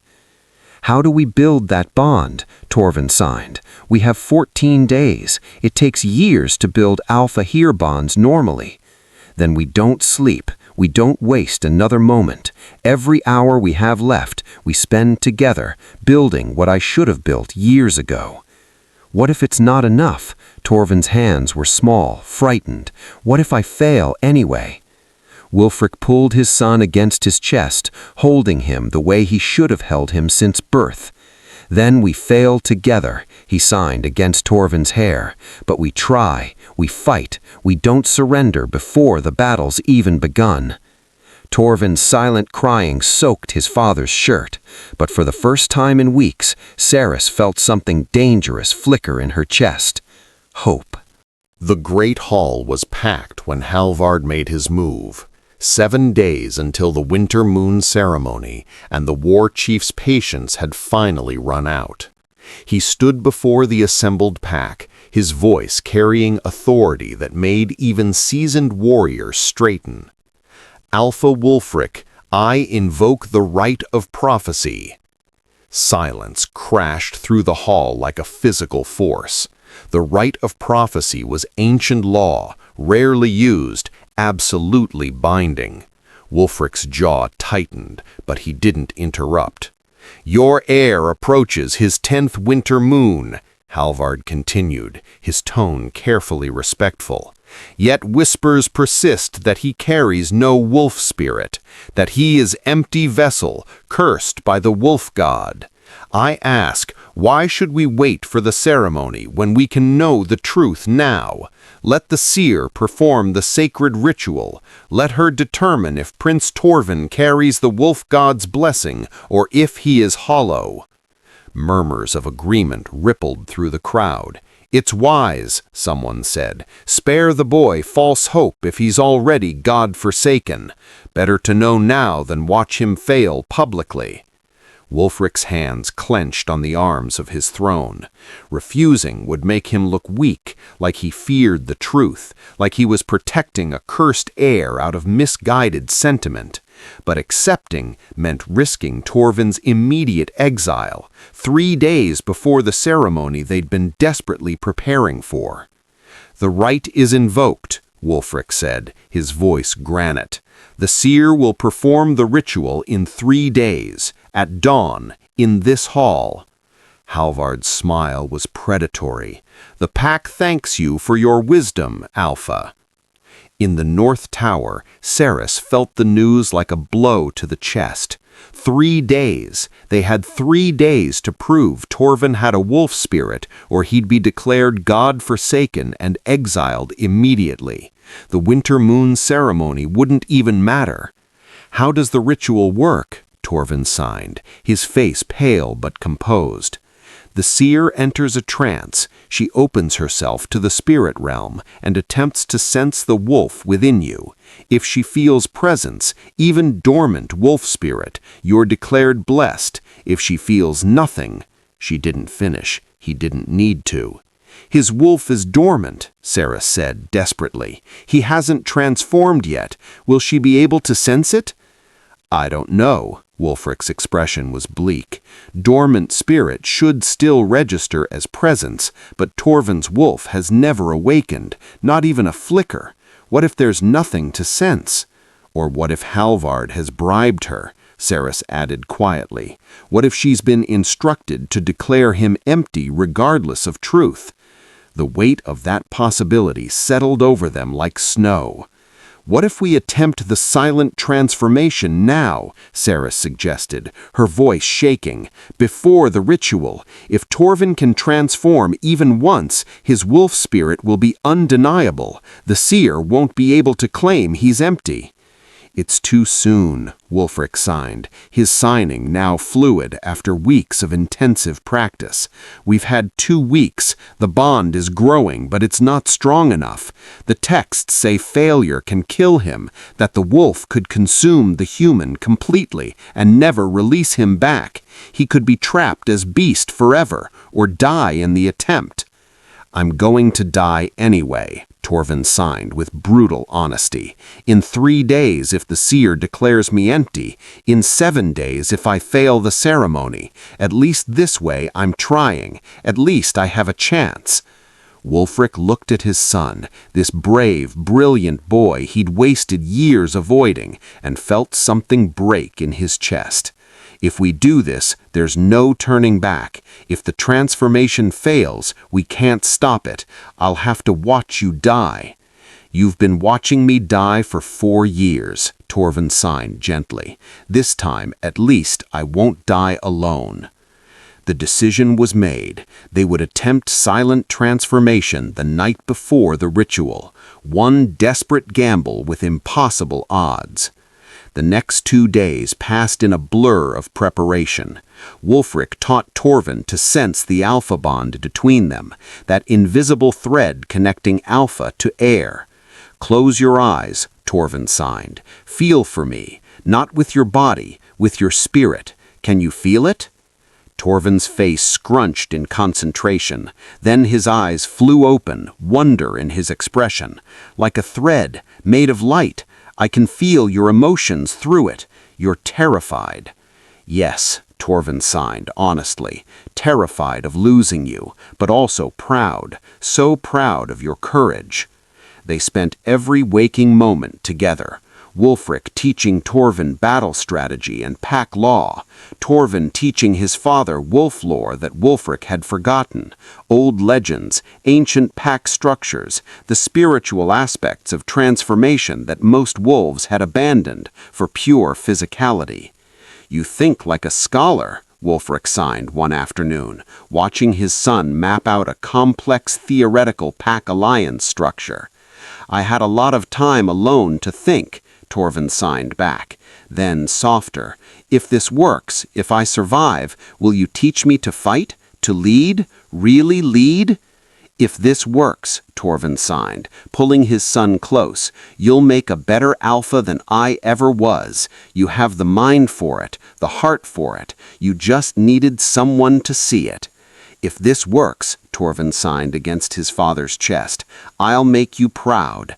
"How do we build that bond?" Torvin signed. "We have 14 days. It takes years to build alpha-Heir bonds normally." "Then we don't sleep. We don't waste another moment. Every hour we have left, we spend together, building what I should have built years ago." "What if it's not enough?" Torvin's hands were small, frightened. "What if I fail anyway?" Wulfric pulled his son against his chest, holding him the way he should have held him since birth. "Then we fail together," he signed against Torvin's hair. "But we try, we fight, we don't surrender before the battle's even begun." Torvin's silent crying soaked his father's shirt, but for the first time in weeks, Cerys felt something dangerous flicker in her chest. Hope. The great hall was packed when Halvard made his move. 7 days until the winter moon ceremony, and the war chief's patience had finally run out. He stood before the assembled pack, his voice carrying authority that made even seasoned warriors straighten. "Alpha Wulfric, I invoke the right of prophecy." Silence crashed through the hall like a physical force. The right of prophecy was ancient law, rarely used, absolutely binding. Wulfric's jaw tightened, but he didn't interrupt. "Your heir approaches his 10th winter moon," Halvard continued, his tone carefully respectful. "Yet whispers persist that he carries no wolf spirit, that he is empty vessel, cursed by the wolf god. I ask, why should we wait for the ceremony when we can know the truth now? Let the seer perform the sacred ritual. Let her determine if Prince Torvin carries the wolf god's blessing or if he is hollow." Murmurs of agreement rippled through the crowd. "It's wise," someone said. "Spare the boy false hope if he's already God-forsaken. Better to know now than watch him fail publicly." Wulfric's hands clenched on the arms of his throne. Refusing would make him look weak, like he feared the truth, like he was protecting a cursed heir out of misguided sentiment. But accepting meant risking Torvin's immediate exile, 3 days before the ceremony they'd been desperately preparing for. "The rite is invoked," Wulfric said, his voice granite. "The seer will perform the ritual in 3 days, at dawn, in this hall." Halvard's smile was predatory. "The pack thanks you for your wisdom, Alpha." In the North Tower, Cerys felt the news like a blow to the chest. 3 days. They had 3 days to prove Torvin had a wolf spirit, or he'd be declared God-forsaken and exiled immediately. The winter moon ceremony wouldn't even matter. "How does the ritual work?" Torvin signed, his face pale but composed. "The seer enters a trance. She opens herself to the spirit realm and attempts to sense the wolf within you. If she feels presence, even dormant wolf spirit, you're declared blessed. If she feels nothing—" She didn't finish. He didn't need to. "His wolf is dormant," Cerys said desperately. "He hasn't transformed yet. Will she be able to sense it?" "I don't know." Wulfric's expression was bleak. "Dormant spirit should still register as presence, but Torvin's wolf has never awakened, not even a flicker. What if there's nothing to sense? Or what if Halvard has bribed her?" Cerys added quietly. "What if she's been instructed to declare him empty regardless of truth?" The weight of that possibility settled over them like snow. "What if we attempt the silent transformation now?" Cerys suggested, her voice shaking. "Before the ritual. If Torvin can transform even once, his wolf spirit will be undeniable. The seer won't be able to claim he's empty." "It's too soon," Wulfric signed, his signing now fluid after weeks of intensive practice. "We've had 2 weeks. The bond is growing, but it's not strong enough. The texts say failure can kill him, that the wolf could consume the human completely and never release him back. He could be trapped as beast forever, or die in the attempt." "I'm going to die anyway," Torvin signed with brutal honesty. "In 3 days if the seer declares me empty, in 7 days if I fail the ceremony. At least this way I'm trying. At least I have a chance." Wulfric looked at his son, this brave, brilliant boy he'd wasted years avoiding, and felt something break in his chest. "If we do this, there's no turning back. If the transformation fails, we can't stop it. I'll have to watch you die." "You've been watching me die for 4 years, Torvin signed gently. "This time, at least, I won't die alone." The decision was made. They would attempt silent transformation the night before the ritual. One desperate gamble with impossible odds. The next 2 days passed in a blur of preparation. Wulfric taught Torvin to sense the alpha bond between them, that invisible thread connecting alpha to Heir. "Close your eyes," Torvin signed. "Feel for me, not with your body, with your spirit. Can you feel it?" Torvin's face scrunched in concentration. Then his eyes flew open, wonder in his expression. "Like a thread, made of light. I can feel your emotions through it. You're terrified." "Yes," Torvin signed honestly, "terrified of losing you, but also proud, so proud of your courage." They spent every waking moment together. Wulfric teaching Torvin battle strategy and pack law, Torvin teaching his father wolf lore that Wulfric had forgotten, old legends, ancient pack structures, the spiritual aspects of transformation that most wolves had abandoned for pure physicality. "You think like a scholar," Wulfric signed one afternoon, watching his son map out a complex theoretical pack alliance structure. "I had a lot of time alone to think," Torvin signed back. Then, softer, "If this works, if I survive, will you teach me to fight? To lead? Really lead?" "If this works," Torvin signed, pulling his son close, "you'll make a better alpha than I ever was. You have the mind for it, the heart for it. You just needed someone to see it." "If this works," Torvin signed against his father's chest, "I'll make you proud."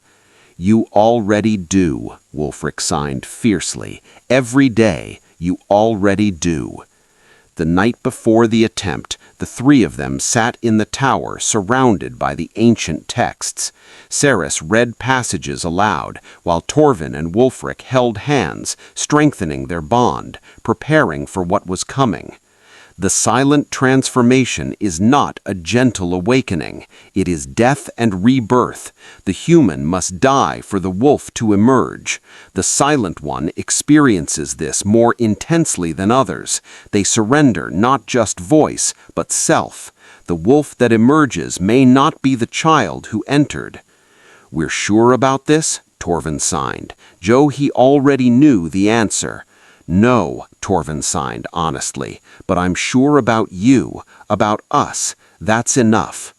You already do, Wulfric signed fiercely. Every day, you already do. The night before the attempt, the three of them sat in the tower surrounded by the ancient texts. Cerys read passages aloud, while Torvin and Wulfric held hands, strengthening their bond, preparing for what was coming. The silent transformation is not a gentle awakening. It is death and rebirth. The human must die for the wolf to emerge. The silent one experiences this more intensely than others. They surrender not just voice, but self. The wolf that emerges may not be the child who entered. We're sure about this? Torvin signed. Joe, he already knew the answer. No, Torvin signed honestly, but I'm sure about you, about us. That's enough.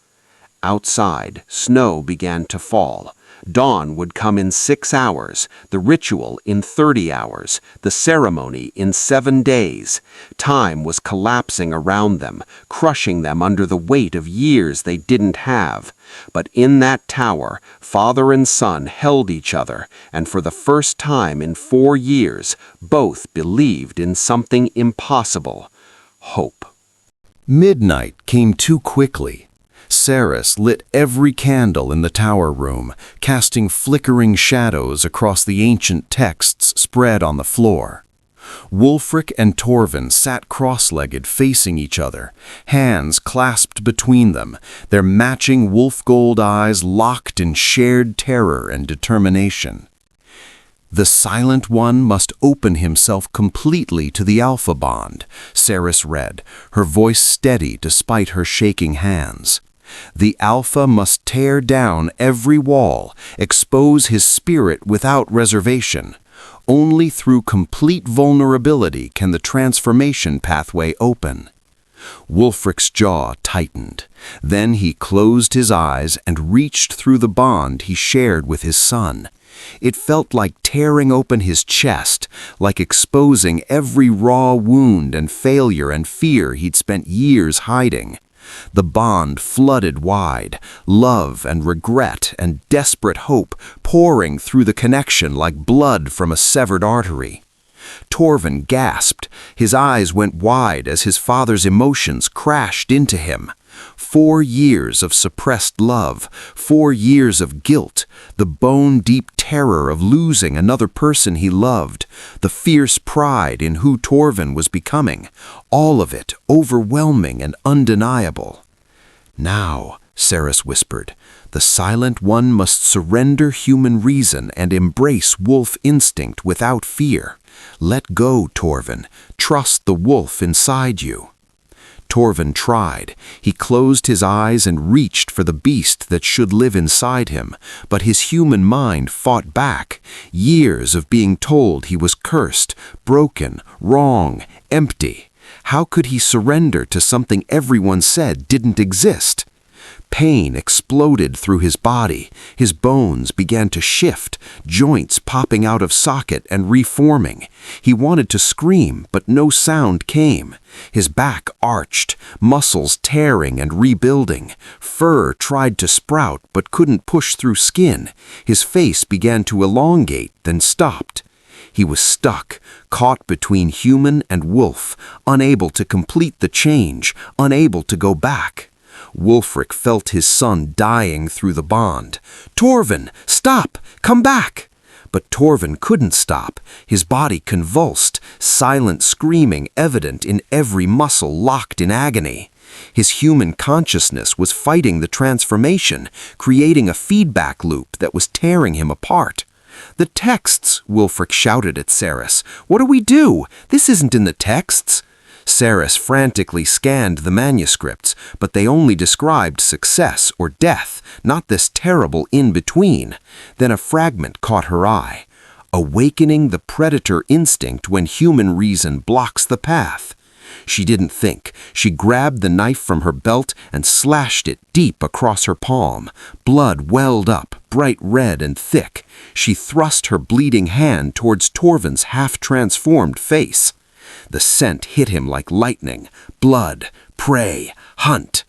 Outside, snow began to fall. Dawn would come in 6 hours, the ritual in 30 hours, the ceremony in 7 days. Time was collapsing around them, crushing them under the weight of years they didn't have. But in that tower, father and son held each other, and for the first time in 4 years, both believed in something impossible: hope. Midnight came too quickly. Cerys lit every candle in the tower room, casting flickering shadows across the ancient texts spread on the floor. Wulfric and Torvin sat cross-legged facing each other, hands clasped between them, their matching wolf-gold eyes locked in shared terror and determination. The Silent One must open himself completely to the Alpha Bond, Cerys read, her voice steady despite her shaking hands. The Alpha must tear down every wall, expose his spirit without reservation. Only through complete vulnerability can the transformation pathway open. Wulfric's jaw tightened. Then he closed his eyes and reached through the bond he shared with his son. It felt like tearing open his chest, like exposing every raw wound and failure and fear he'd spent years hiding. The bond flooded wide, love and regret and desperate hope pouring through the connection like blood from a severed artery. Torvin gasped. His eyes went wide as his father's emotions crashed into him. 4 years of suppressed love, 4 years of guilt, the bone-deep terror of losing another person he loved, the fierce pride in who Torvin was becoming, all of it overwhelming and undeniable. Now, Cerys whispered, the Silent One must surrender human reason and embrace wolf instinct without fear. Let go, Torvin. Trust the wolf inside you. Torvin tried. He closed his eyes and reached for the beast that should live inside him, but his human mind fought back. Years of being told he was cursed, broken, wrong, empty. How could he surrender to something everyone said didn't exist? Pain exploded through his body. His bones began to shift, joints popping out of socket and reforming. He wanted to scream, but no sound came. His back arched, muscles tearing and rebuilding. Fur tried to sprout, but couldn't push through skin. His face began to elongate, then stopped. He was stuck, caught between human and wolf, unable to complete the change, unable to go back. Wulfric felt his son dying through the bond. "Torvin, stop! Come back!" But Torvin couldn't stop. His body convulsed, silent screaming evident in every muscle locked in agony. His human consciousness was fighting the transformation, creating a feedback loop that was tearing him apart. "The texts!" Wulfric shouted at Cerys. "What do we do? This isn't in the texts." Cerys frantically scanned the manuscripts, but they only described success or death, not this terrible in-between. Then a fragment caught her eye. Awakening the predator instinct when human reason blocks the path. She didn't think. She grabbed the knife from her belt and slashed it deep across her palm. Blood welled up, bright red and thick. She thrust her bleeding hand towards Torvin's half-transformed face. The scent hit him like lightning. Blood, prey, hunt.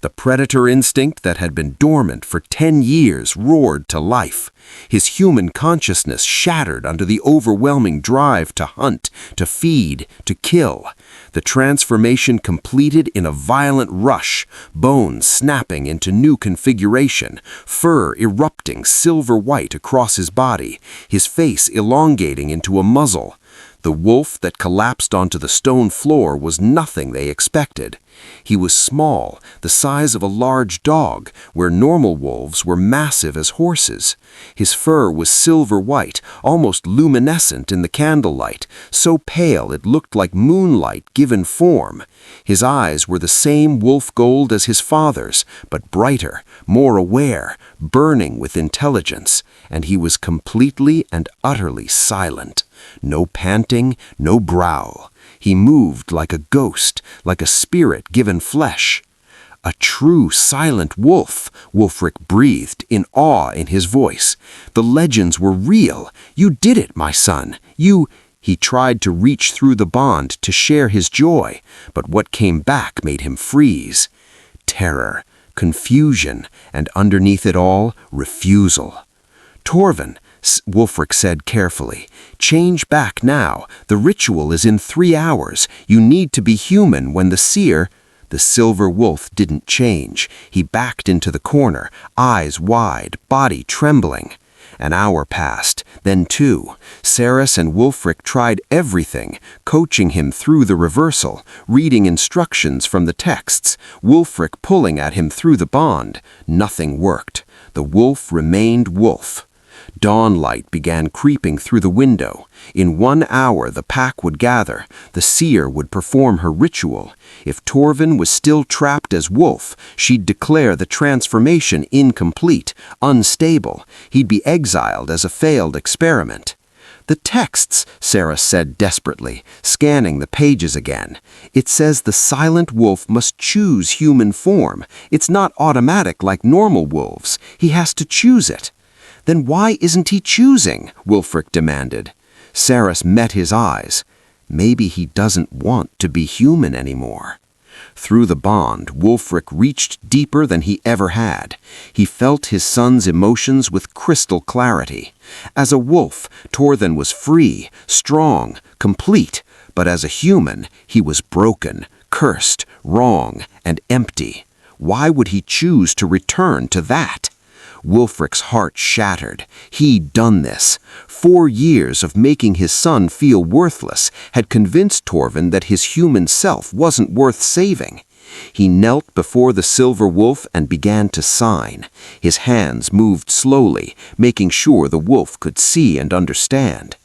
The predator instinct that had been dormant for 10 years roared to life. His human consciousness shattered under the overwhelming drive to hunt, to feed, to kill. The transformation completed in a violent rush, bones snapping into new configuration, fur erupting silver white across his body, his face elongating into a muzzle. The wolf that collapsed onto the stone floor was nothing they expected. He was small, the size of a large dog, where normal wolves were massive as horses. His fur was silver white, almost luminescent in the candlelight, so pale it looked like moonlight given form. His eyes were the same wolf gold as his father's, but brighter, more aware, burning with intelligence, and he was completely and utterly silent. No panting, no growl. He moved like a ghost, like a spirit given flesh. "A true silent wolf," Wulfric breathed, in awe in his voice. "The legends were real. You did it, my son. You—" He tried to reach through the bond to share his joy, but what came back made him freeze. Terror, confusion, and underneath it all, refusal. "Torvin," Wulfric said carefully, "change back now. The ritual is in 3 hours. You need to be human when the seer—" The silver wolf didn't change. He backed into the corner, eyes wide, body trembling. An hour passed, then 2. Cerys and Wulfric tried everything, coaching him through the reversal, reading instructions from the texts, Wulfric pulling at him through the bond. Nothing worked. The wolf remained wolf. Dawnlight began creeping through the window. In 1 hour the pack would gather. The seer would perform her ritual. If Torvin was still trapped as wolf, she'd declare the transformation incomplete, unstable. He'd be exiled as a failed experiment. "The texts," Cerys said desperately, scanning the pages again. "It says the silent wolf must choose human form. It's not automatic like normal wolves. He has to choose it." "Then why isn't he choosing?" Wulfric demanded. Cerys met his eyes. Maybe he doesn't want to be human anymore. Through the bond, Wulfric reached deeper than he ever had. He felt his son's emotions with crystal clarity. As a wolf, Torvin was free, strong, complete, but as a human, he was broken, cursed, wrong, and empty. Why would he choose to return to that? Wulfric's heart shattered. He'd done this. 4 years of making his son feel worthless had convinced Torvin that his human self wasn't worth saving. He knelt before the silver wolf and began to sign. His hands moved slowly, making sure the wolf could see and understand.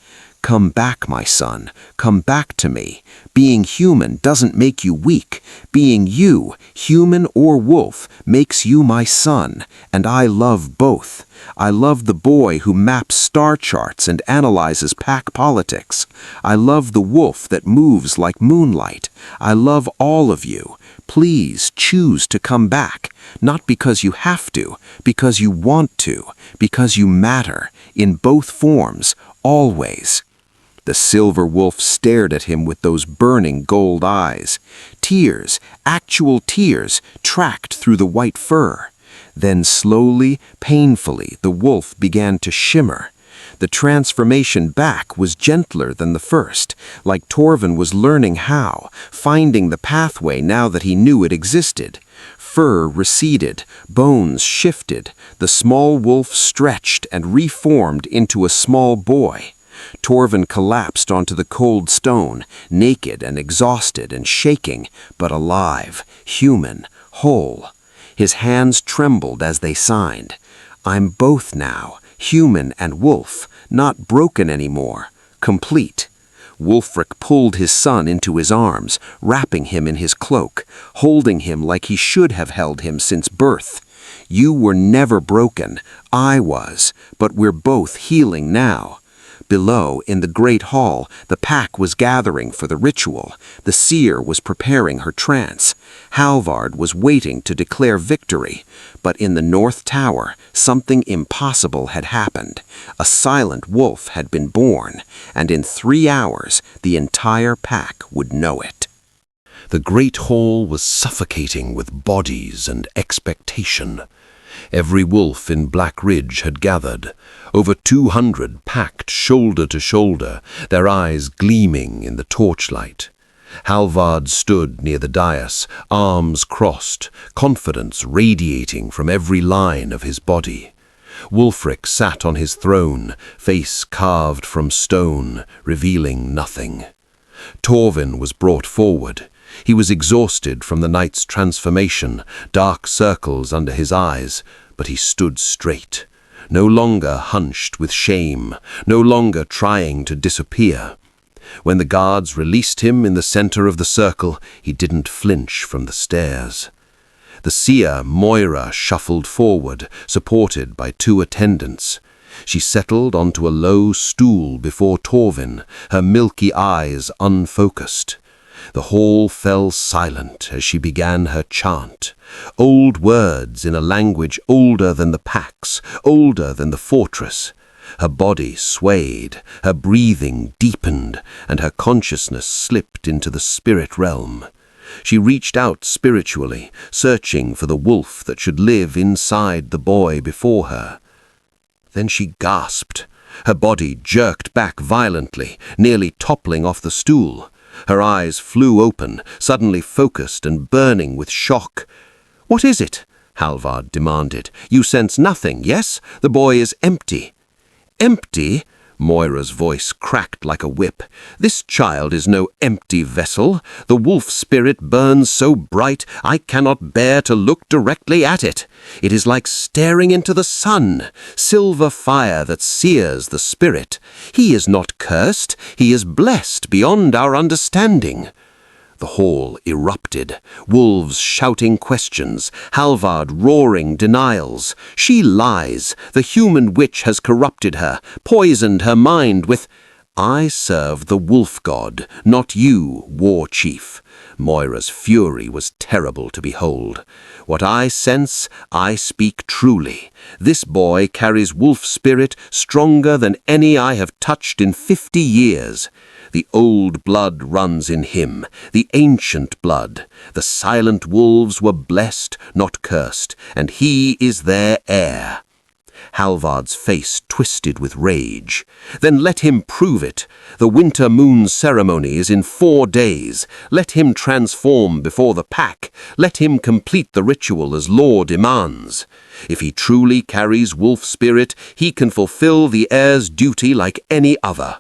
"Come back, my son. Come back to me. Being human doesn't make you weak. Being you, human or wolf, makes you my son, and I love both. I love the boy who maps star charts and analyzes pack politics. I love the wolf that moves like moonlight. I love all of you. Please choose to come back, not because you have to, because you want to, because you matter, in both forms, always." The silver wolf stared at him with those burning gold eyes. Tears, actual tears, tracked through the white fur. Then slowly, painfully, the wolf began to shimmer. The transformation back was gentler than the first, like Torvin was learning how, finding the pathway now that he knew it existed. Fur receded, bones shifted, the small wolf stretched and reformed into a small boy. Torvin collapsed onto the cold stone, naked and exhausted and shaking, but alive, human, whole. His hands trembled as they signed. "I'm both now, human and wolf, not broken anymore, complete." Wulfric pulled his son into his arms, wrapping him in his cloak, holding him like he should have held him since birth. "You were never broken, I was, but we're both healing now." Below, in the great hall, the pack was gathering for the ritual. The seer was preparing her trance. Halvard was waiting to declare victory. But in the North Tower, something impossible had happened. A silent wolf had been born, and in 3 hours, the entire pack would know it. The great hall was suffocating with bodies and expectation. Every wolf in Blackridge had gathered, over 200 packed shoulder to shoulder, their eyes gleaming in the torchlight. Halvard stood near the dais, arms crossed, confidence radiating from every line of his body. Wulfric sat on his throne, face carved from stone, revealing nothing. Torvin was brought forward. He was exhausted from the night's transformation, dark circles under his eyes, but he stood straight, no longer hunched with shame, no longer trying to disappear. When the guards released him in the center of the circle, he didn't flinch from the stares. The seer, Moira, shuffled forward, supported by 2 attendants. She settled onto a low stool before Torvin, her milky eyes unfocused. The hall fell silent as she began her chant, old words in a language older than the packs, older than the fortress. Her body swayed, her breathing deepened, and her consciousness slipped into the spirit realm. She reached out spiritually, searching for the wolf that should live inside the boy before her. Then she gasped. Her body jerked back violently, nearly toppling off the stool. Her eyes flew open, suddenly focused and burning with shock. "What is it?" Halvard demanded. "You sense nothing, yes? The boy is empty." "Empty?" Moira's voice cracked like a whip. "This child is no empty vessel. The wolf spirit burns so bright I cannot bear to look directly at it. It is like staring into the sun, silver fire that sears the spirit. He is not cursed. He is blessed beyond our understanding." The hall erupted, wolves shouting questions, Halvard roaring denials. "She lies. The human witch has corrupted her, poisoned her mind with—" "I serve the wolf god, not you, war chief." Moira's fury was terrible to behold. "What I sense, I speak truly. This boy carries wolf spirit stronger than any I have touched in 50 years. The old blood runs in him, the ancient blood. The silent wolves were blessed, not cursed, and he is their heir." Halvard's face twisted with rage. "Then let him prove it. The winter moon ceremony is in 4 days. Let him transform before the pack. Let him complete the ritual as law demands. If he truly carries wolf spirit, he can fulfill the heir's duty like any other."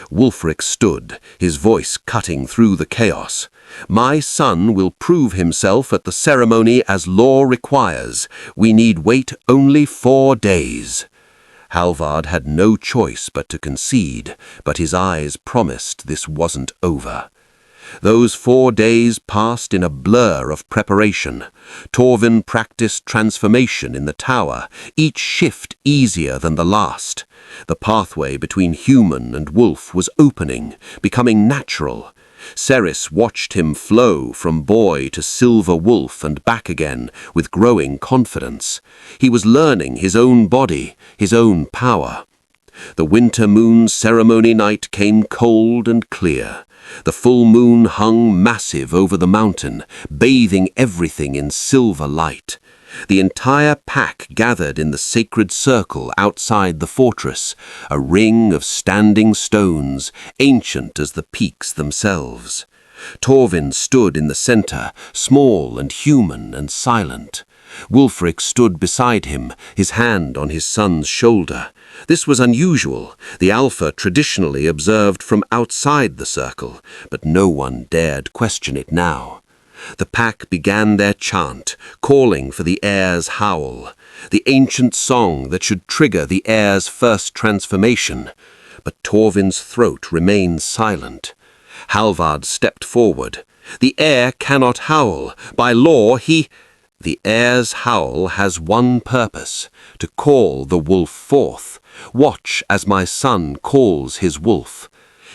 Wulfric stood, his voice cutting through the chaos. "My son will prove himself at the ceremony as law requires. We need wait only 4 days." Halvard had no choice but to concede, but his eyes promised this wasn't over. Those 4 days passed in a blur of preparation. Torvin practiced transformation in the tower, each shift easier than the last. The pathway between human and wolf was opening, becoming natural. Cerys watched him flow from boy to silver wolf and back again with growing confidence. He was learning his own body, his own power. The winter moon ceremony night came cold and clear. The full moon hung massive over the mountain, bathing everything in silver light. The entire pack gathered in the sacred circle outside the fortress, a ring of standing stones, ancient as the peaks themselves. Torvin stood in the center, small and human and silent. Wulfric stood beside him, his hand on his son's shoulder. This was unusual, the Alpha traditionally observed from outside the circle, but no one dared question it now. The pack began their chant, calling for the heir's howl, the ancient song that should trigger the heir's first transformation. But Torvin's throat remained silent. Halvard stepped forward. "The heir cannot howl. By law, he—" "The heir's howl has one purpose, to call the wolf forth. Watch as my son calls his wolf."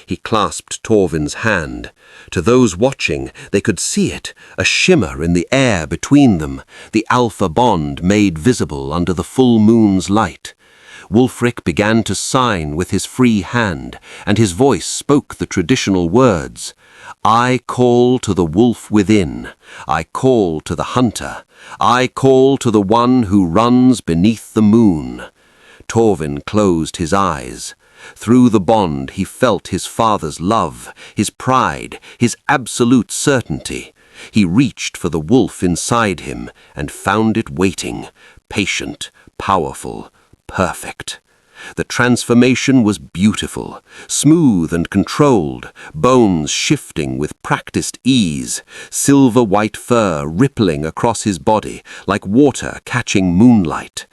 He clasped Torvin's hand. To those watching, they could see it, a shimmer in the air between them, the alpha bond made visible under the full moon's light. Wulfric began to sign with his free hand, and his voice spoke the traditional words. I call to the wolf within. I call to the hunter. I call to the one who runs beneath the moon. Torvin closed his eyes. Through the bond he felt his father's love, his pride, his absolute certainty. He reached for the wolf inside him and found it waiting, patient, powerful, perfect. The transformation was beautiful, smooth and controlled, bones shifting with practiced ease, silver-white fur rippling across his body like water catching moonlight.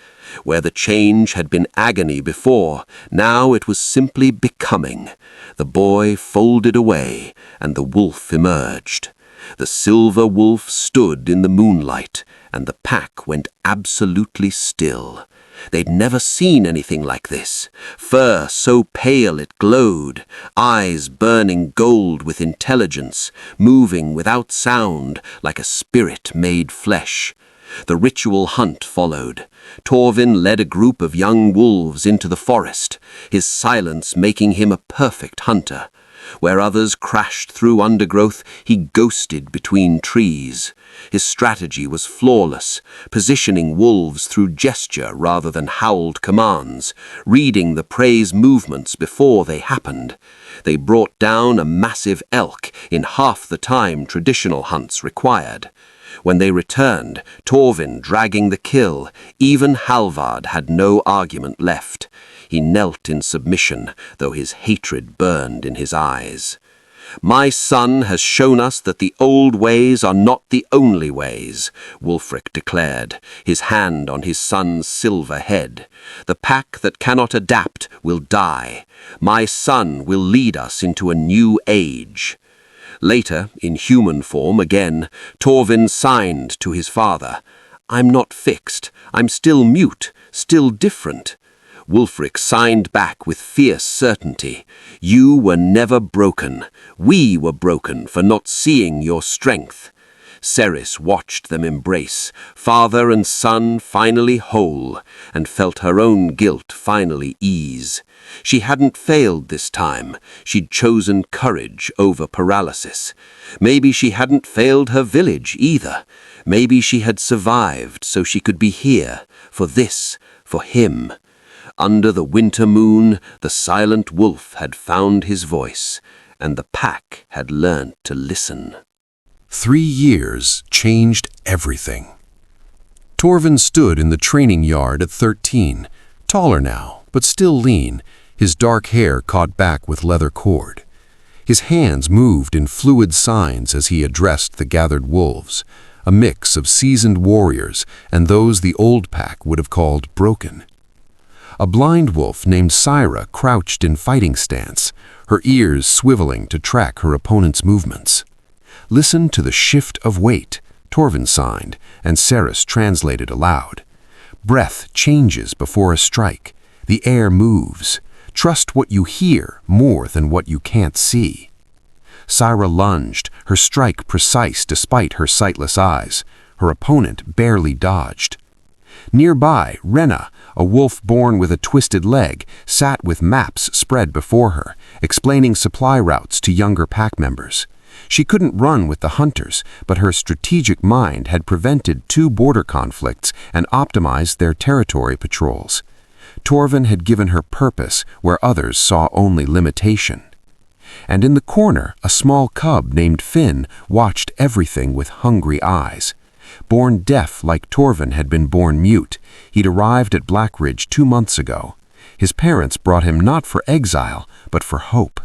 Where the change had been agony before, now it was simply becoming. The boy folded away, and the wolf emerged. The silver wolf stood in the moonlight, and the pack went absolutely still. They'd never seen anything like this. Fur so pale it glowed, eyes burning gold with intelligence, moving without sound like a spirit made flesh. The ritual hunt followed. Torvin led a group of young wolves into the forest, his silence making him a perfect hunter. Where others crashed through undergrowth, he ghosted between trees. His strategy was flawless, positioning wolves through gesture rather than howled commands, reading the prey's movements before they happened. They brought down a massive elk in half the time traditional hunts required. When they returned, Torvin dragging the kill, even Halvard had no argument left. He knelt in submission, though his hatred burned in his eyes. My son has shown us that the old ways are not the only ways, Wulfric declared, his hand on his son's silver head. The pack that cannot adapt will die. My son will lead us into a new age. Later, in human form again, Torvin signed to his father. I'm not fixed. I'm still mute, still different. Wulfric signed back with fierce certainty. You were never broken. We were broken for not seeing your strength. Cerys watched them embrace, father and son finally whole, and felt her own guilt finally ease. She hadn't failed this time. She'd chosen courage over paralysis. Maybe she hadn't failed her village either. Maybe she had survived so she could be here, for this, for him. Under the winter moon, the silent wolf had found his voice, and the pack had learned to listen. 3 years changed everything. Torvin stood in the training yard at 13, taller now, but still lean, his dark hair caught back with leather cord. His hands moved in fluid signs as he addressed the gathered wolves, a mix of seasoned warriors and those the old pack would have called broken. A blind wolf named Syra crouched in fighting stance, her ears swiveling to track her opponent's movements. Listen to the shift of weight, Torvin signed, and Cerys translated aloud. Breath changes before a strike. The air moves. Trust what you hear more than what you can't see. Syra lunged, her strike precise despite her sightless eyes. Her opponent barely dodged. Nearby, Renna, a wolf born with a twisted leg, sat with maps spread before her, explaining supply routes to younger pack members. She couldn't run with the hunters, but her strategic mind had prevented 2 border conflicts and optimized their territory patrols. Torvin had given her purpose where others saw only limitation. And in the corner, a small cub named Finn watched everything with hungry eyes. Born deaf like Torvin had been born mute, he'd arrived at Blackridge 2 months ago. His parents brought him not for exile, but for hope.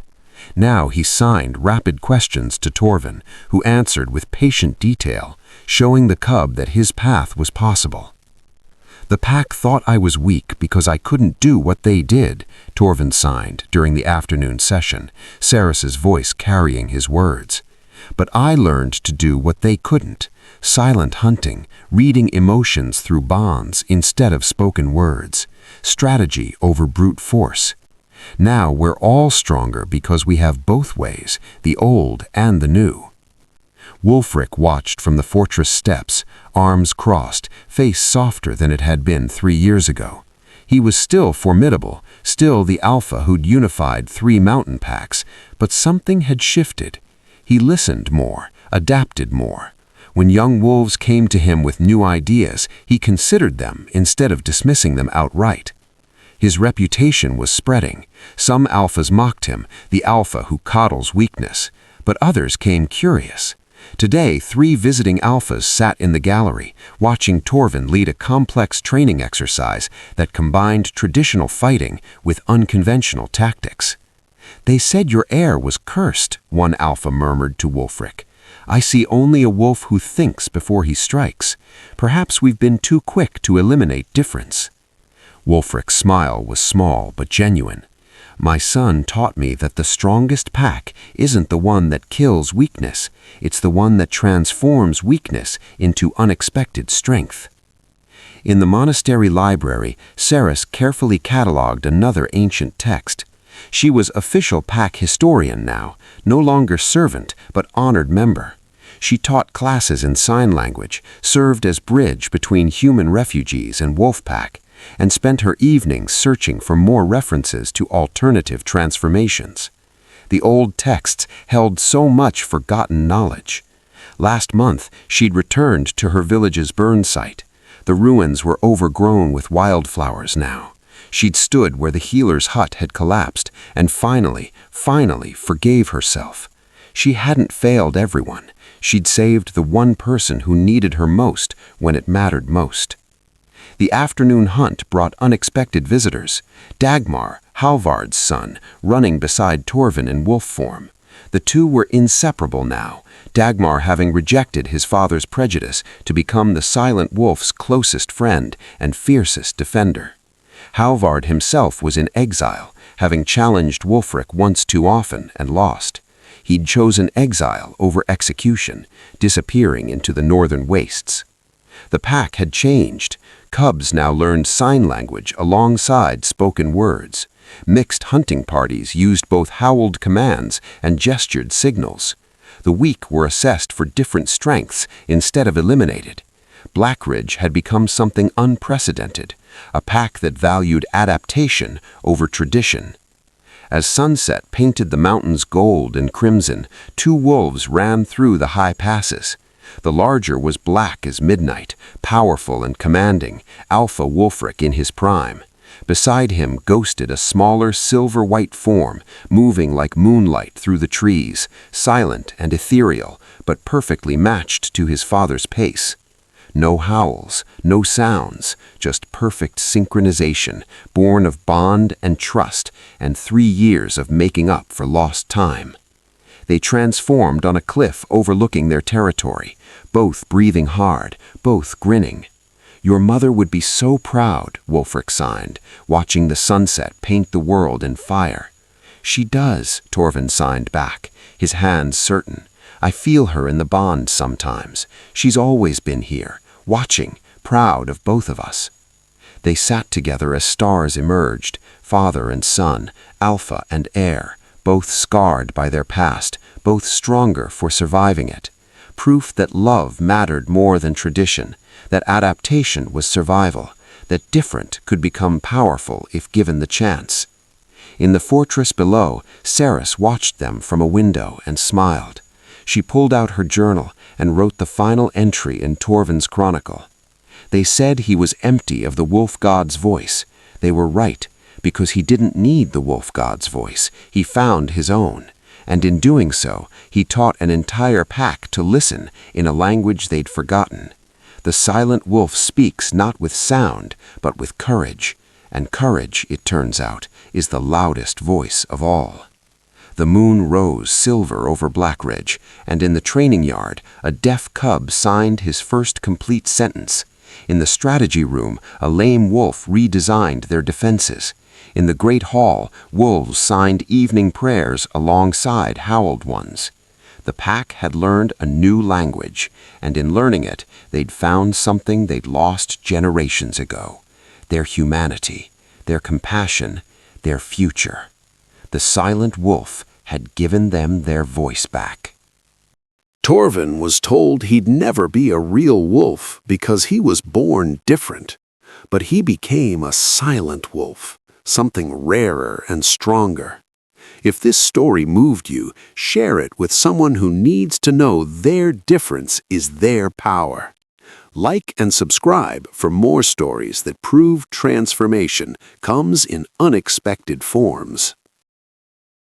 Now he signed rapid questions to Torvin, who answered with patient detail, showing the cub that his path was possible. The pack thought I was weak because I couldn't do what they did, Torvin signed during the afternoon session, Cerys' voice carrying his words. But I learned to do what they couldn't, silent hunting, reading emotions through bonds instead of spoken words, strategy over brute force. Now we're all stronger because we have both ways, the old and the new. Wulfric watched from the fortress steps, arms crossed, face softer than it had been 3 years ago. He was still formidable, still the alpha who'd unified 3 mountain packs, but something had shifted. He listened more, adapted more. When young wolves came to him with new ideas, he considered them instead of dismissing them outright. His reputation was spreading. Some alphas mocked him, the alpha who coddles weakness, but others came curious. Today, 3 visiting alphas sat in the gallery, watching Torvin lead a complex training exercise that combined traditional fighting with unconventional tactics. "They said your heir was cursed," one alpha murmured to Wulfric. "I see only a wolf who thinks before he strikes. Perhaps we've been too quick to eliminate difference." Wulfric's smile was small but genuine. "My son taught me that the strongest pack isn't the one that kills weakness, it's the one that transforms weakness into unexpected strength." In the monastery library, Cerys carefully catalogued another ancient text. She was official pack historian now, no longer servant but honored member. She taught classes in sign language, served as bridge between human refugees and wolf pack, and spent her evenings searching for more references to alternative transformations. The old texts held so much forgotten knowledge. Last month, she'd returned to her village's burn site. The ruins were overgrown with wildflowers now. She'd stood where the healer's hut had collapsed and finally forgave herself. She hadn't failed everyone. She'd saved the one person who needed her most when it mattered most. The afternoon hunt brought unexpected visitors. Dagmar, Halvard's son, running beside Torvin in wolf form. The two were inseparable now, Dagmar having rejected his father's prejudice to become the silent wolf's closest friend and fiercest defender. Halvard himself was in exile, having challenged Wulfric once too often and lost. He'd chosen exile over execution, disappearing into the northern wastes. The pack had changed. Cubs now learned sign language alongside spoken words. Mixed hunting parties used both howled commands and gestured signals. The weak were assessed for different strengths instead of eliminated. Blackridge had become something unprecedented, a pack that valued adaptation over tradition. As sunset painted the mountains gold and crimson, 2 wolves ran through the high passes. The larger was black as midnight, powerful and commanding, Alpha Wulfric in his prime. Beside him ghosted a smaller silver-white form, moving like moonlight through the trees, silent and ethereal, but perfectly matched to his father's pace. No howls, no sounds, just perfect synchronization, born of bond and trust, and 3 years of making up for lost time. They transformed on a cliff overlooking their territory, both breathing hard, both grinning. "Your mother would be so proud," Wulfric signed, watching the sunset paint the world in fire. "She does," Torvin signed back, his hands certain. "I feel her in the bond sometimes. She's always been here, watching, proud of both of us." They sat together as stars emerged, father and son, alpha and heir, both scarred by their past, both stronger for surviving it. Proof that love mattered more than tradition, that adaptation was survival, that different could become powerful if given the chance. In the fortress below, Cerys watched them from a window and smiled. She pulled out her journal and wrote the final entry in Torvin's chronicle. They said he was empty of the wolf god's voice. They were right, because he didn't need the wolf god's voice. He found his own. And in doing so, he taught an entire pack to listen in a language they'd forgotten. The silent wolf speaks not with sound, but with courage. And courage, it turns out, is the loudest voice of all. The moon rose silver over Blackridge, and in the training yard, a deaf cub signed his first complete sentence. In the strategy room, a lame wolf redesigned their defenses. In the great hall, wolves signed evening prayers alongside howled ones. The pack had learned a new language, and in learning it, they'd found something they'd lost generations ago. Their humanity, their compassion, their future. The silent wolf had given them their voice back. Torvin was told he'd never be a real wolf because he was born different. but he became a silent wolf, something rarer and stronger. If this story moved you, share it with someone who needs to know their difference is their power. Like and subscribe for more stories that prove transformation comes in unexpected forms.